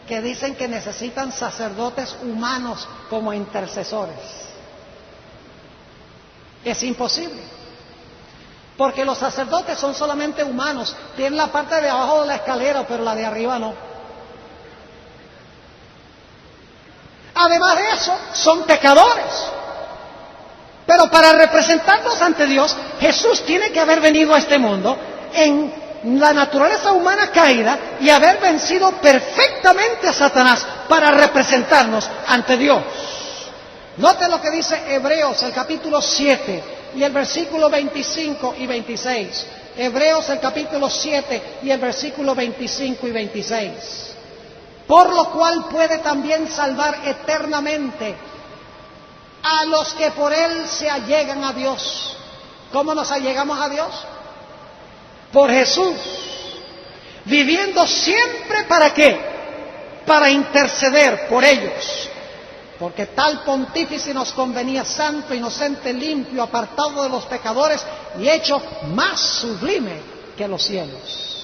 que dicen que necesitan sacerdotes humanos como intercesores. Es imposible, porque los sacerdotes son solamente humanos, tienen la parte de abajo de la escalera, pero la de arriba no. Además de eso, son pecadores. Pero para representarnos ante Dios, Jesús tiene que haber venido a este mundo en la naturaleza humana caída y haber vencido perfectamente a Satanás para representarnos ante Dios. Note lo que dice Hebreos, el capítulo 7 y el versículo 25 y 26. Hebreos, el capítulo 7 y el versículo 25 y 26. Por lo cual puede también salvar eternamente a los que por Él se allegan a Dios. ¿Cómo nos allegamos a Dios? Por Jesús, viviendo siempre ¿para qué? Para interceder por ellos, porque tal pontífice nos convenía santo, inocente, limpio, apartado de los pecadores y hecho más sublime que los cielos.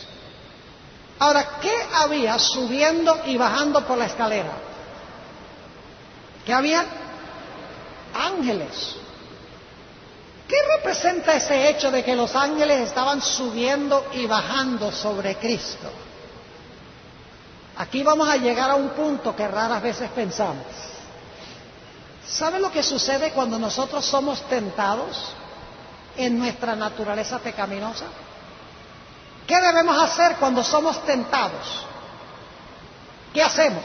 Ahora, ¿qué había subiendo y bajando por la escalera? ¿Qué había? Ángeles. ¿Qué representa ese hecho de que los ángeles estaban subiendo y bajando sobre Cristo? Aquí vamos a llegar a un punto que raras veces pensamos. ¿Sabe lo que sucede cuando nosotros somos tentados en nuestra naturaleza pecaminosa? ¿Qué debemos hacer cuando somos tentados? ¿Qué hacemos?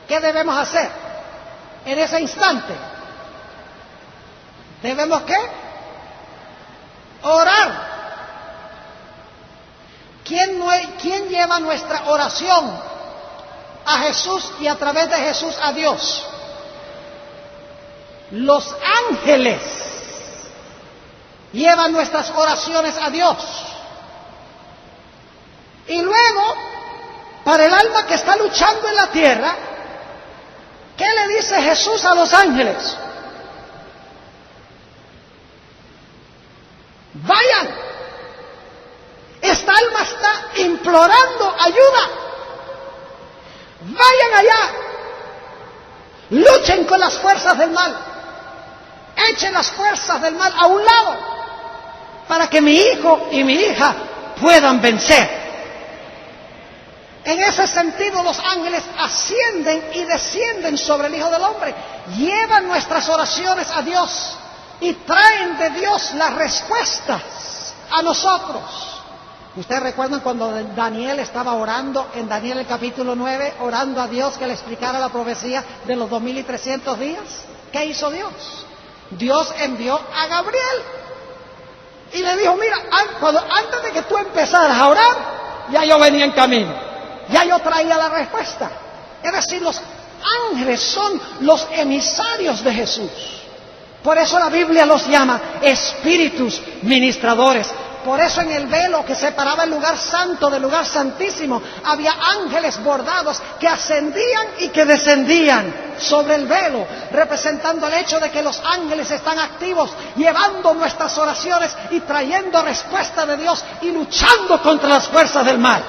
¿Qué debemos hacer en ese instante? ¿Debemos qué? Orar. ¿Quién lleva nuestra oración a Jesús y a través de Jesús a Dios? Los ángeles llevan nuestras oraciones a Dios. Y luego, para el alma que está luchando en la tierra, ¿qué le dice Jesús a los ángeles? Vayan, esta alma está implorando ayuda. Vayan allá, luchen con las fuerzas del mal, echen las fuerzas del mal a un lado, para que mi hijo y mi hija puedan vencer. En ese sentido, los ángeles ascienden y descienden sobre el Hijo del Hombre, llevan nuestras oraciones a Dios y traen de Dios las respuestas a nosotros. ¿Ustedes recuerdan cuando Daniel estaba orando en Daniel el capítulo 9, orando a Dios que le explicara la profecía de los 2300 días? ¿Qué hizo Dios? Dios envió a Gabriel y le dijo, mira, antes de que tú empezaras a orar, ya yo venía en camino, ya yo traía la respuesta. Es decir, los ángeles son los emisarios de Jesús. Por eso la Biblia los llama espíritus ministradores. Por eso en el velo que separaba el lugar santo del lugar santísimo, había ángeles bordados que ascendían y que descendían sobre el velo, representando el hecho de que los ángeles están activos, llevando nuestras oraciones y trayendo respuesta de Dios y luchando contra las fuerzas del mal.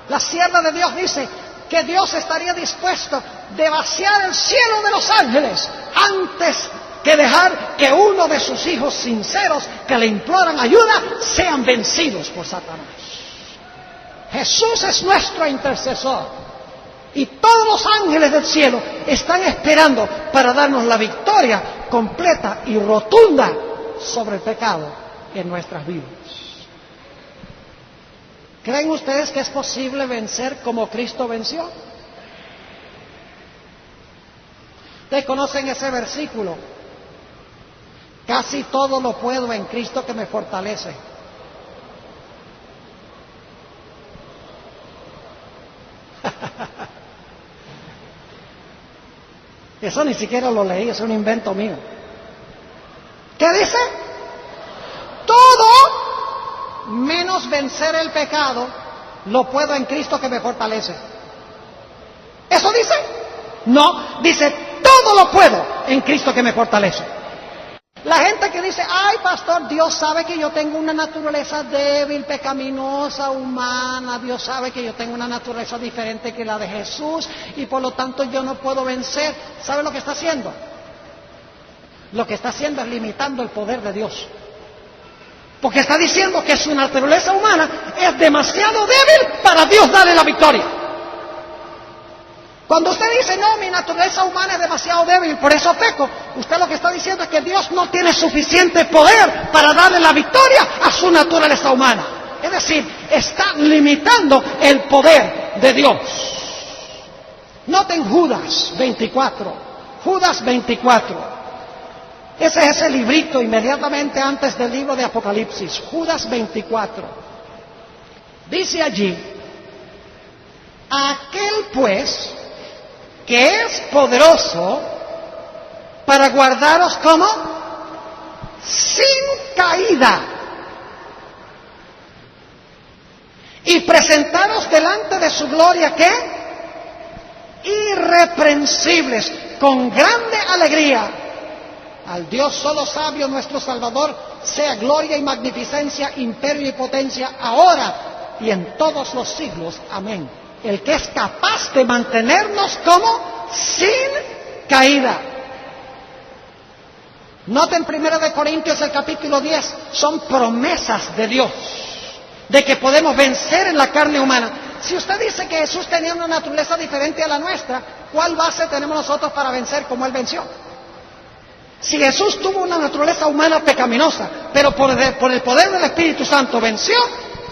La sierva de Dios dice que Dios estaría dispuesto de vaciar el cielo de los ángeles antes que dejar que uno de sus hijos sinceros que le imploran ayuda sean vencidos por Satanás. Jesús es nuestro intercesor y todos los ángeles del cielo están esperando para darnos la victoria completa y rotunda sobre el pecado en nuestras vidas. ¿Creen ustedes que es posible vencer como Cristo venció? Ustedes conocen ese versículo. Casi todo lo puedo en Cristo que me fortalece. Eso ni siquiera lo leí, es un invento mío. ¿Qué dice? Todo menos vencer el pecado lo puedo en Cristo que me fortalece. ¿Eso dice? No, dice todo lo puedo en Cristo que me fortalece. La gente que dice, ay pastor, Dios sabe que yo tengo una naturaleza débil, pecaminosa, humana, Dios sabe que yo tengo una naturaleza diferente que la de Jesús y por lo tanto yo no puedo vencer. ¿Sabe lo que está haciendo? Lo que está haciendo es limitando el poder de Dios. Porque está diciendo que su naturaleza humana es demasiado débil para Dios darle la victoria. Cuando usted dice, no, mi naturaleza humana es demasiado débil, por eso peco, usted lo que está diciendo es que Dios no tiene suficiente poder para darle la victoria a su naturaleza humana. Es decir, está limitando el poder de Dios. Noten Judas 24. Judas 24. Ese es ese librito inmediatamente antes del libro de Apocalipsis. Judas 24. Dice allí, aquel pues que es poderoso para guardaros como sin caída y presentaros delante de su gloria, ¿qué? Irreprensibles, con grande alegría. Al Dios solo sabio, nuestro Salvador, sea gloria y magnificencia, imperio y potencia, ahora y en todos los siglos. Amén. El que es capaz de mantenernos como sin caída. Noten 1 Corintios el capítulo 10, son promesas de Dios, de que podemos vencer en la carne humana. Si usted dice que Jesús tenía una naturaleza diferente a la nuestra, ¿cuál base tenemos nosotros para vencer como Él venció? Si Jesús tuvo una naturaleza humana pecaminosa, pero por el poder del Espíritu Santo venció,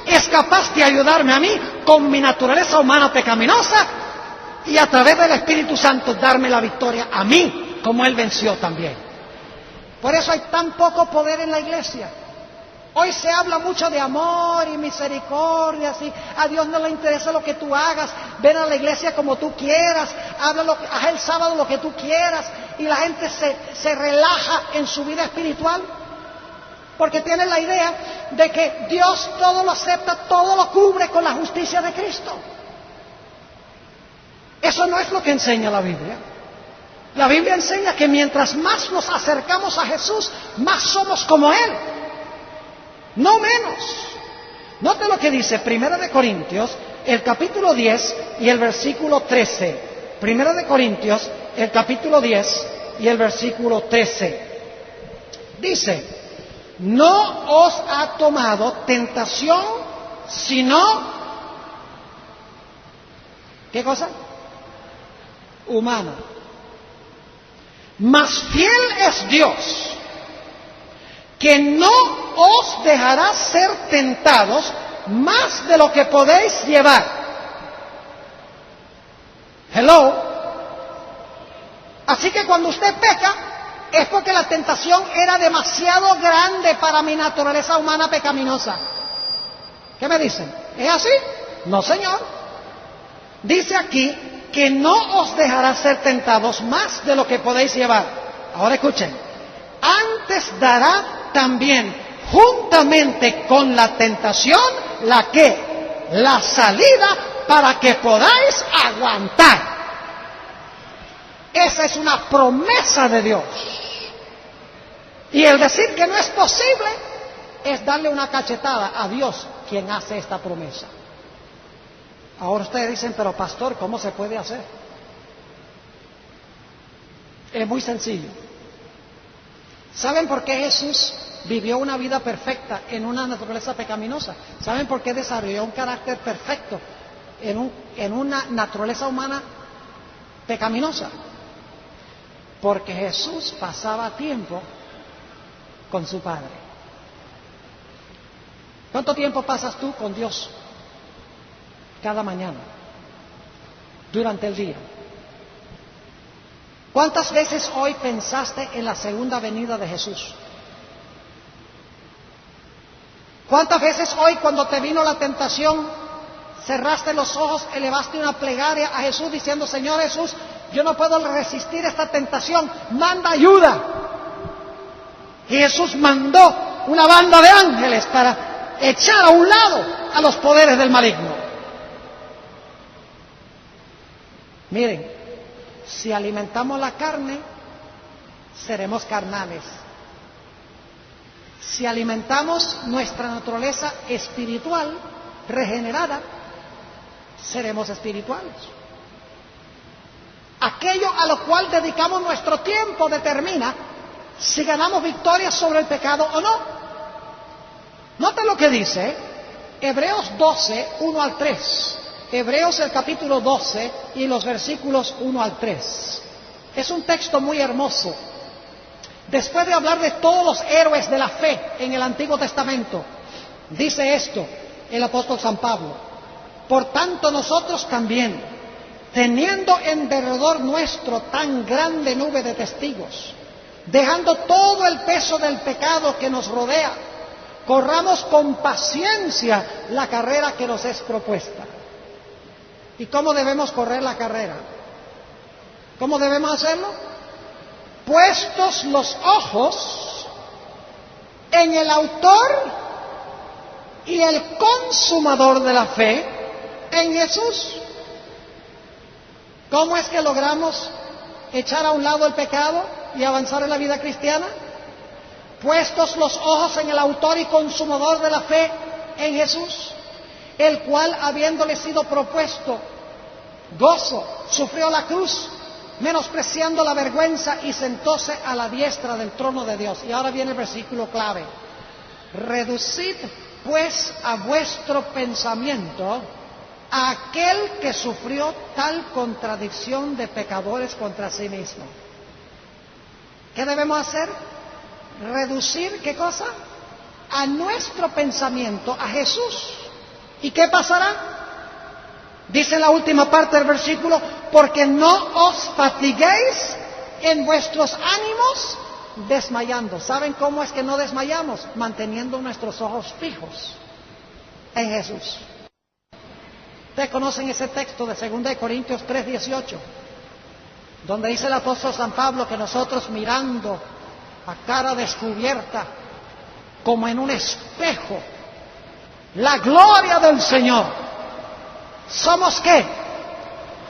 es capaz de ayudarme a mí con mi naturaleza humana pecaminosa y a través del Espíritu Santo darme la victoria a mí, como Él venció también. Por eso hay tan poco poder en la iglesia. Hoy se habla mucho de amor y misericordia, ¿sí? A Dios no le interesa lo que tú hagas, ven a la iglesia como tú quieras, haz el sábado lo que tú quieras, y la gente se relaja en su vida espiritual, porque tiene la idea de que Dios todo lo acepta, todo lo cubre con la justicia de Cristo. Eso no es lo que enseña la Biblia. La Biblia enseña que mientras más nos acercamos a Jesús, más somos como Él. No menos. Note lo que dice 1 Corintios, el capítulo 10 y el versículo 13. 1 Corintios, el capítulo 10 y el versículo 13. Dice, no os ha tomado tentación, sino, ¿qué cosa? Humana. Mas fiel es Dios, que no os dejará ser tentados más de lo que podéis llevar. Hello. Así que cuando usted peca, es porque la tentación era demasiado grande para mi naturaleza humana pecaminosa. ¿Qué me dicen? ¿Es así? No, señor. Dice aquí que no os dejará ser tentados más de lo que podéis llevar. Ahora escuchen. Antes dará también juntamente con la tentación la salida para que podáis aguantar. Esa es una promesa de Dios. Y el decir que no es posible es darle una cachetada a Dios, quien hace esta promesa. Ahora ustedes dicen, pero pastor, ¿cómo se puede hacer? Es muy sencillo. ¿Saben por qué Jesús vivió una vida perfecta en una naturaleza pecaminosa? ¿Saben por qué desarrolló un carácter perfecto en una naturaleza humana pecaminosa? Porque Jesús pasaba tiempo con su Padre. ¿Cuánto tiempo pasas tú con Dios? cada mañana, durante el día. ¿Cuántas veces hoy pensaste en la segunda venida de Jesús? ¿Cuántas veces hoy, cuando te vino la tentación, cerraste los ojos, elevaste una plegaria a Jesús diciendo: Señor Jesús, yo no puedo resistir esta tentación, manda ayuda? Y Jesús mandó una banda de ángeles para echar a un lado a los poderes del maligno. Miren, si alimentamos la carne, seremos carnales. Si alimentamos nuestra naturaleza espiritual regenerada, seremos espirituales. Aquello a lo cual dedicamos nuestro tiempo determina si ganamos victoria sobre el pecado o no. Noten lo que dice Hebreos 12, 1 al 3. Hebreos el capítulo 12 y los versículos 1 al 3. Es un texto muy hermoso. Después de hablar de todos los héroes de la fe en el Antiguo Testamento, dice esto el apóstol San Pablo: por tanto nosotros también, teniendo en derredor nuestro tan grande nube de testigos, dejando todo el peso del pecado que nos rodea, corramos con paciencia la carrera que nos es propuesta. ¿Y cómo debemos correr la carrera? ¿Cómo debemos hacerlo? Puestos los ojos en el autor y el consumador de la fe, en Jesús. ¿Cómo es que logramos echar a un lado el pecado y avanzar en la vida cristiana? Puestos los ojos en el autor y consumador de la fe, en Jesús, el cual, habiéndole sido propuesto gozo, sufrió la cruz, menospreciando la vergüenza, y sentóse a la diestra del trono de Dios. Y ahora viene el versículo clave: reducid pues a vuestro pensamiento a aquel que sufrió tal contradicción de pecadores contra sí mismo. ¿Qué debemos hacer? Reducir, ¿qué cosa? A nuestro pensamiento a Jesús. ¿Y qué pasará? Dice la última parte del versículo: porque no os fatiguéis en vuestros ánimos desmayando. ¿Saben cómo es que no desmayamos? Manteniendo nuestros ojos fijos en Jesús. Ustedes conocen ese texto de 2 Corintios 3:18, donde dice el apóstol San Pablo que nosotros, mirando a cara descubierta, como en un espejo, la gloria del Señor, ¿somos qué?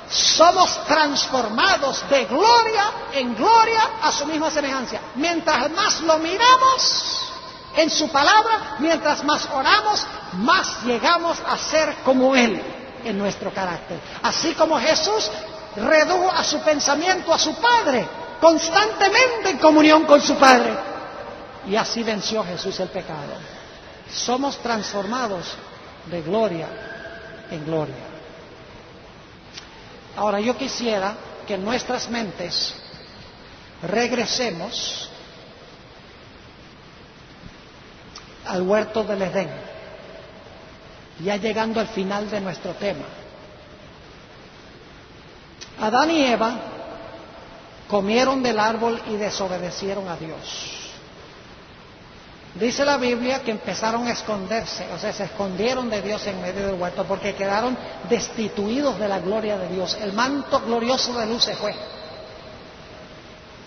Somos transformados de gloria en gloria a su misma semejanza. Mientras más lo miramos en su palabra, mientras más oramos, más llegamos a ser como Él en nuestro carácter. Así como Jesús redujo a su pensamiento a su Padre, constantemente en comunión con su Padre, y así venció Jesús el pecado. Somos transformados de gloria en gloria. Ahora, yo quisiera que en nuestras mentes regresemos al huerto del Edén, ya llegando al final de nuestro tema. Adán y Eva comieron del árbol y desobedecieron a Dios. Dice la Biblia que empezaron a esconderse, o sea, se escondieron de Dios en medio del huerto porque quedaron destituidos de la gloria de Dios. El manto glorioso de luz se fue.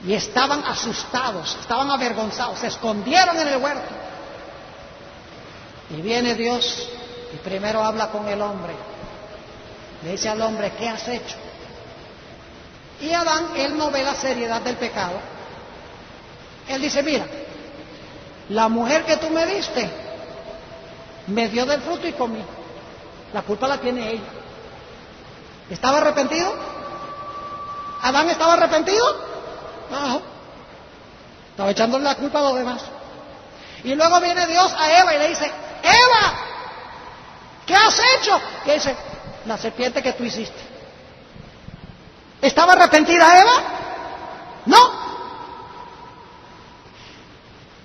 Y estaban asustados, estaban avergonzados, se escondieron en el huerto. Y viene Dios y primero habla con el hombre. Le dice al hombre: ¿qué has hecho? Y Adán, él no ve la seriedad del pecado. Él dice: mira, la mujer que tú me diste me dio del fruto y comí. La culpa la tiene ella. ¿Estaba arrepentido? ¿Adán estaba arrepentido? No. Estaba echándole la culpa a los demás. Y luego viene Dios a Eva y le dice: Eva, ¿qué has hecho? Y él dice: la serpiente que tú hiciste. ¿Estaba arrepentida Eva? No.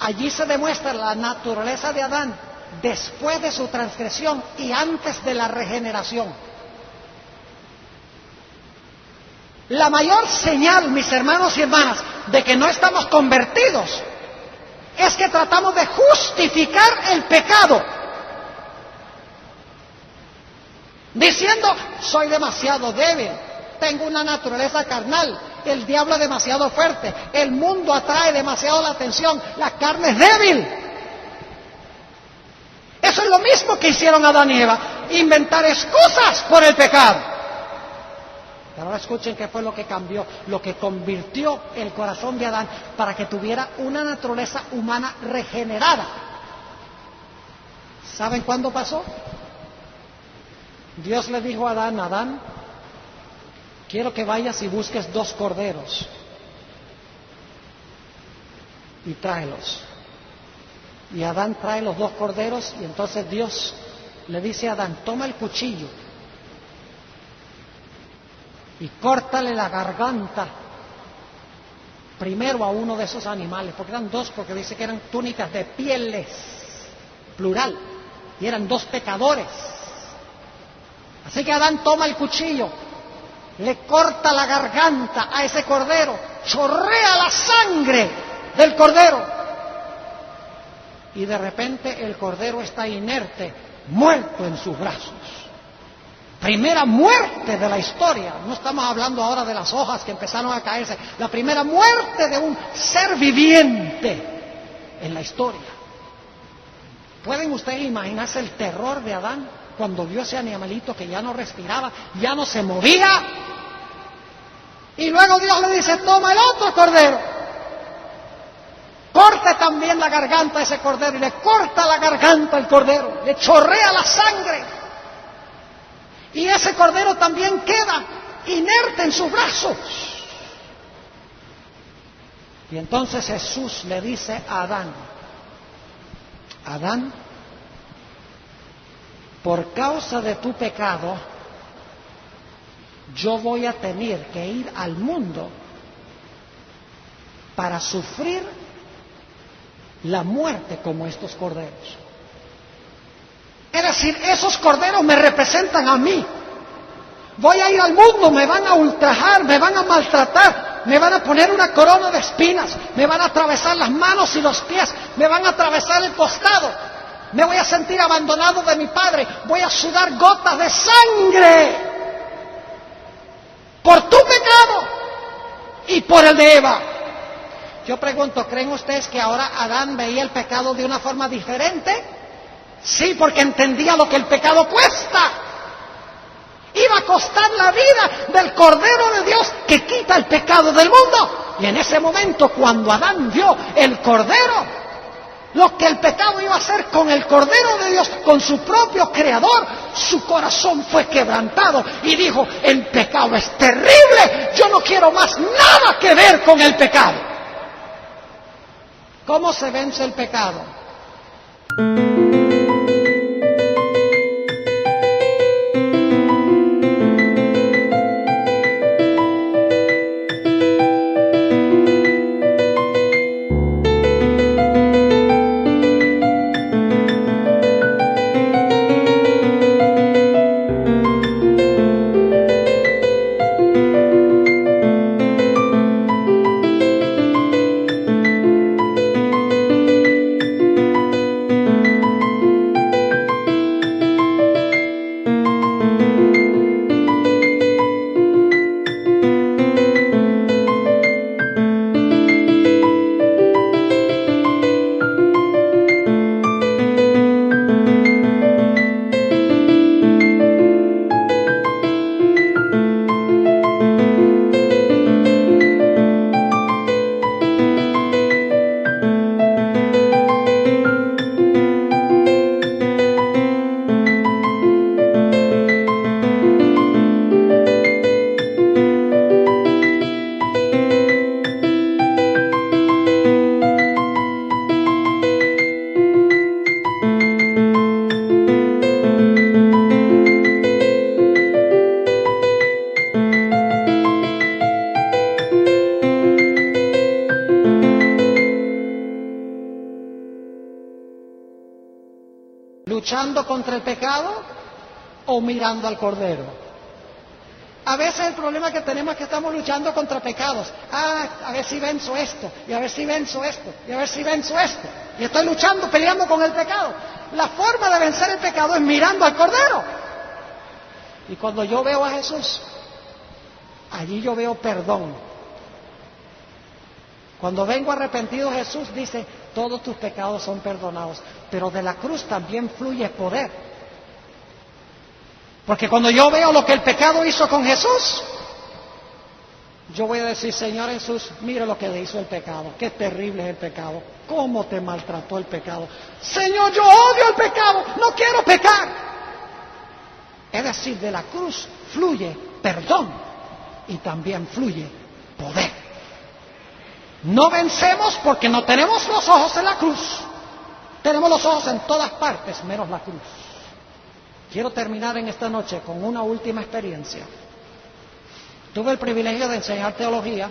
Allí se demuestra la naturaleza de Adán después de su transgresión y antes de la regeneración. La mayor señal, mis hermanos y hermanas, de que no estamos convertidos es que tratamos de justificar el pecado, diciendo: soy demasiado débil, tengo una naturaleza carnal, el diablo es demasiado fuerte, el mundo atrae demasiado la atención, la carne es débil. Eso es lo mismo que hicieron Adán y Eva, inventar excusas por el pecado. Pero ahora escuchen qué fue lo que cambió, lo que convirtió el corazón de Adán para que tuviera una naturaleza humana regenerada. ¿Saben cuándo pasó? Dios le dijo a Adán: Adán, quiero que vayas y busques 2 corderos y tráelos. Y Adán trae los 2 corderos, y entonces Dios le dice a Adán: toma el cuchillo y córtale la garganta primero a uno de esos animales, porque eran 2, porque dice que eran túnicas de pieles, plural, y eran 2 pecadores. Así que Adán toma el cuchillo, le corta la garganta a ese cordero, chorrea la sangre del cordero, y de repente el cordero está inerte, muerto en sus brazos. Primera muerte de la historia. No estamos hablando ahora de las hojas que empezaron a caerse. La primera muerte de un ser viviente en la historia. ¿Pueden ustedes imaginarse el terror de Adán cuando vio ese animalito que ya no respiraba, ya no se movía? Y luego Dios le dice: toma el otro cordero, corte también la garganta a ese cordero, y le corta la garganta al cordero, le chorrea la sangre. Y ese cordero también queda inerte en sus brazos. Y entonces Jesús le dice a Adán: Adán, por causa de tu pecado, yo voy a tener que ir al mundo para sufrir la muerte como estos corderos. Es decir, esos corderos me representan a mí. Voy a ir al mundo, me van a ultrajar, me van a maltratar, me van a poner una corona de espinas, me van a atravesar las manos y los pies, me van a atravesar el costado, me voy a sentir abandonado de mi padre, voy a sudar gotas de sangre por tu pecado y por el de Eva. Yo pregunto, ¿creen ustedes que ahora Adán veía el pecado de una forma diferente? Sí, porque entendía lo que el pecado cuesta. Iba a costar la vida del Cordero de Dios que quita el pecado del mundo. Y en ese momento, cuando Adán vio el Cordero, lo que el pecado iba a hacer con el Cordero de Dios, con su propio Creador, su corazón fue quebrantado y dijo: el pecado es terrible, yo no quiero más nada que ver con el pecado. ¿Cómo se vence el pecado? ¿Luchando contra el pecado o mirando al Cordero? A veces el problema que tenemos es que estamos luchando contra pecados. A ver si venzo esto, y a ver si venzo esto, y a ver si venzo esto. Y estoy luchando, peleando con el pecado. La forma de vencer el pecado es mirando al Cordero. Y cuando yo veo a Jesús, allí yo veo perdón. Cuando vengo arrepentido, Jesús dice, todos tus pecados son perdonados. Pero de la cruz también fluye poder. Porque cuando yo veo lo que el pecado hizo con Jesús, yo voy a decir, Señor Jesús, mira lo que le hizo el pecado. Qué terrible es el pecado. Cómo te maltrató el pecado. Señor, yo odio el pecado. No quiero pecar. Es decir, de la cruz fluye perdón y también fluye poder. No vencemos porque no tenemos los ojos en la cruz. Tenemos los ojos en todas partes, menos la cruz. Quiero terminar en esta noche con una última experiencia. Tuve el privilegio de enseñar teología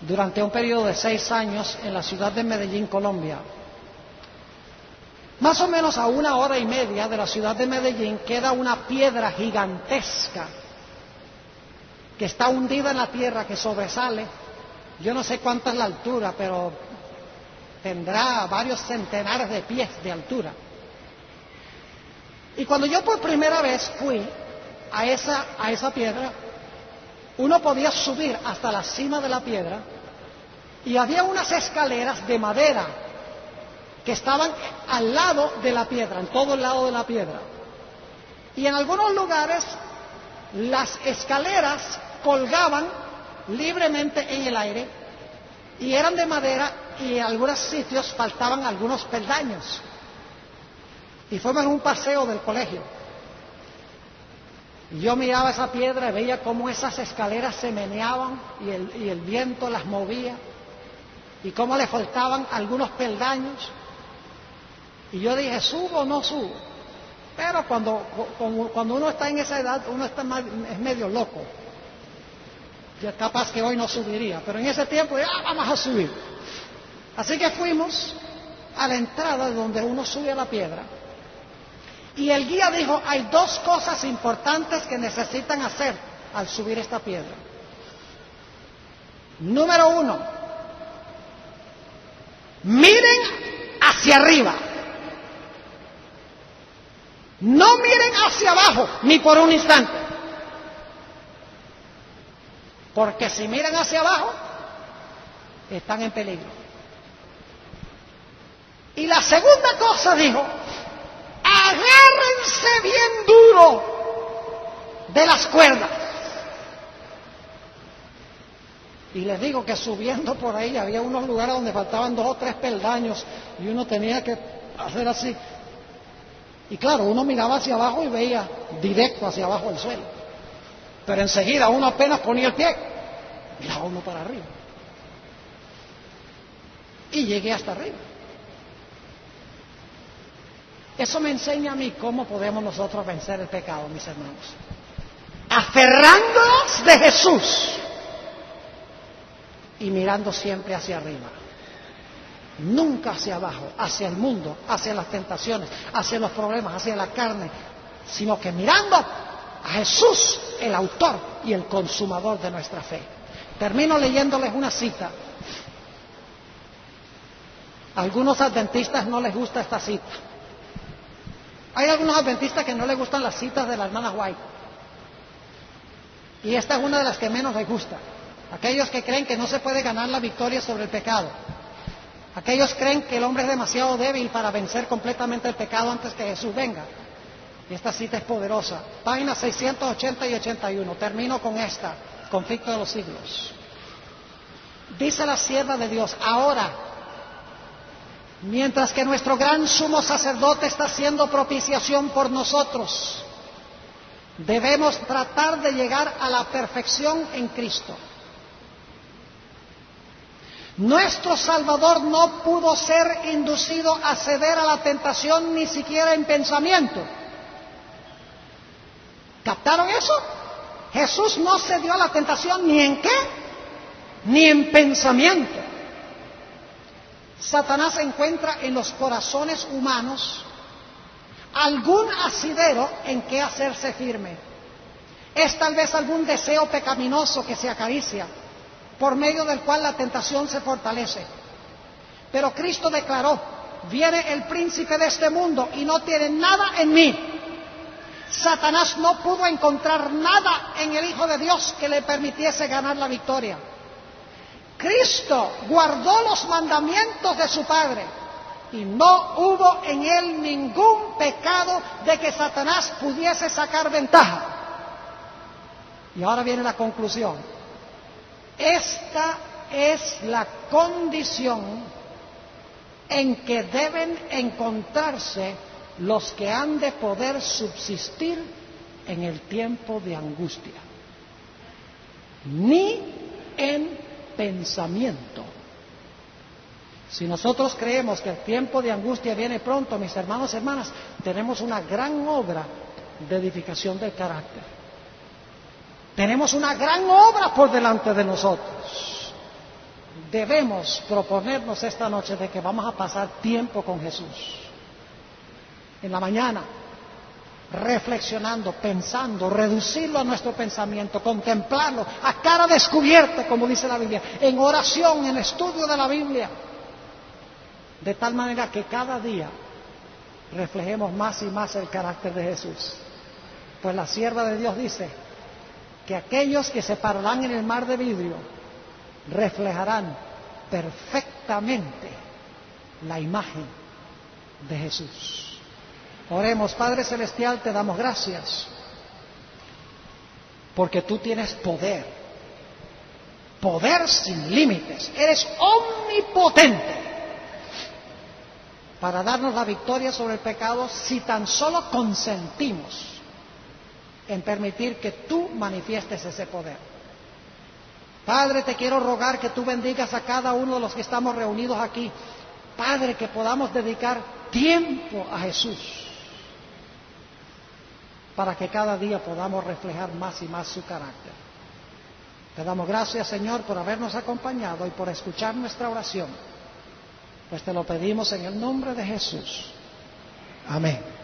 durante un periodo de 6 años en la ciudad de Medellín, Colombia. Más o menos a 1 hora y media de la ciudad de Medellín queda una piedra gigantesca que está hundida en la tierra, que sobresale. Yo no sé cuánta es la altura, pero tendrá varios centenares de pies de altura. Y cuando yo por primera vez fui a esa piedra, uno podía subir hasta la cima de la piedra y había unas escaleras de madera que estaban al lado de la piedra, en todo el lado de la piedra. Y en algunos lugares las escaleras colgaban libremente en el aire y eran de madera, y en algunos sitios faltaban algunos peldaños. Y fuimos en un paseo del colegio. Y yo miraba esa piedra y veía cómo esas escaleras se meneaban y el viento las movía, y cómo le faltaban algunos peldaños. Y yo dije, ¿subo o no subo? Pero cuando uno está en esa edad, uno es medio loco. Yo capaz que hoy no subiría, pero en ese tiempo vamos a subir. Así que fuimos a la entrada donde uno sube a la piedra. Y el guía dijo, hay 2 cosas importantes que necesitan hacer al subir esta piedra. Número 1, miren hacia arriba. No miren hacia abajo, ni por un instante. Porque si miran hacia abajo, están en peligro. Y la segunda cosa dijo, agárrense bien duro de las cuerdas. Y les digo que subiendo por ahí había unos lugares donde faltaban 2 o 3 peldaños y uno tenía que hacer así. Y claro, uno miraba hacia abajo y veía directo hacia abajo el suelo. Pero enseguida uno apenas ponía el pie, miraba uno para arriba. Y llegué hasta arriba. Eso me enseña a mí cómo podemos nosotros vencer el pecado, mis hermanos. Aferrándonos de Jesús y mirando siempre hacia arriba. Nunca hacia abajo, hacia el mundo, hacia las tentaciones, hacia los problemas, hacia la carne, sino que mirando a Jesús, el autor y el consumador de nuestra fe. Termino leyéndoles una cita. A algunos adventistas no les gusta esta cita. Hay algunos adventistas que no les gustan las citas de la hermana White. Y esta es una de las que menos les gusta. Aquellos que creen que no se puede ganar la victoria sobre el pecado. Aquellos creen que el hombre es demasiado débil para vencer completamente el pecado antes que Jesús venga. Y esta cita es poderosa. Páginas 680 y 81. Termino con esta. Conflicto de los siglos. Dice la sierva de Dios, ahora, mientras que nuestro gran sumo sacerdote está haciendo propiciación por nosotros, debemos tratar de llegar a la perfección en Cristo. Nuestro Salvador no pudo ser inducido a ceder a la tentación ni siquiera en pensamiento. ¿Captaron eso? Jesús no cedió a la tentación ni en qué, ni en pensamiento. Satanás encuentra en los corazones humanos algún asidero en que hacerse firme. Es tal vez algún deseo pecaminoso que se acaricia, por medio del cual la tentación se fortalece. Pero Cristo declaró: viene el príncipe de este mundo y no tiene nada en mí. Satanás no pudo encontrar nada en el Hijo de Dios que le permitiese ganar la victoria. Cristo guardó los mandamientos de su Padre y no hubo en él ningún pecado de que Satanás pudiese sacar ventaja. Y ahora viene la conclusión. Esta es la condición en que deben encontrarse los que han de poder subsistir en el tiempo de angustia. Ni en pensamiento. Si nosotros creemos que el tiempo de angustia viene pronto, mis hermanos y hermanas, tenemos una gran obra de edificación del carácter. Tenemos una gran obra por delante de nosotros. Debemos proponernos esta noche de que vamos a pasar tiempo con Jesús. En la mañana, reflexionando, pensando, reducirlo a nuestro pensamiento, contemplarlo a cara descubierta, como dice la Biblia, en oración, en estudio de la Biblia, de tal manera que cada día reflejemos más y más el carácter de Jesús. Pues la sierva de Dios dice que aquellos que se pararán en el mar de vidrio reflejarán perfectamente la imagen de Jesús. Oremos. Padre Celestial, te damos gracias porque tú tienes poder, poder sin límites, eres omnipotente para darnos la victoria sobre el pecado si tan solo consentimos en permitir que tú manifiestes ese poder. Padre, te quiero rogar que tú bendigas a cada uno de los que estamos reunidos aquí. Padre, que podamos dedicar tiempo a Jesús, para que cada día podamos reflejar más y más su carácter. Te damos gracias, Señor, por habernos acompañado y por escuchar nuestra oración. Pues te lo pedimos en el nombre de Jesús. Amén.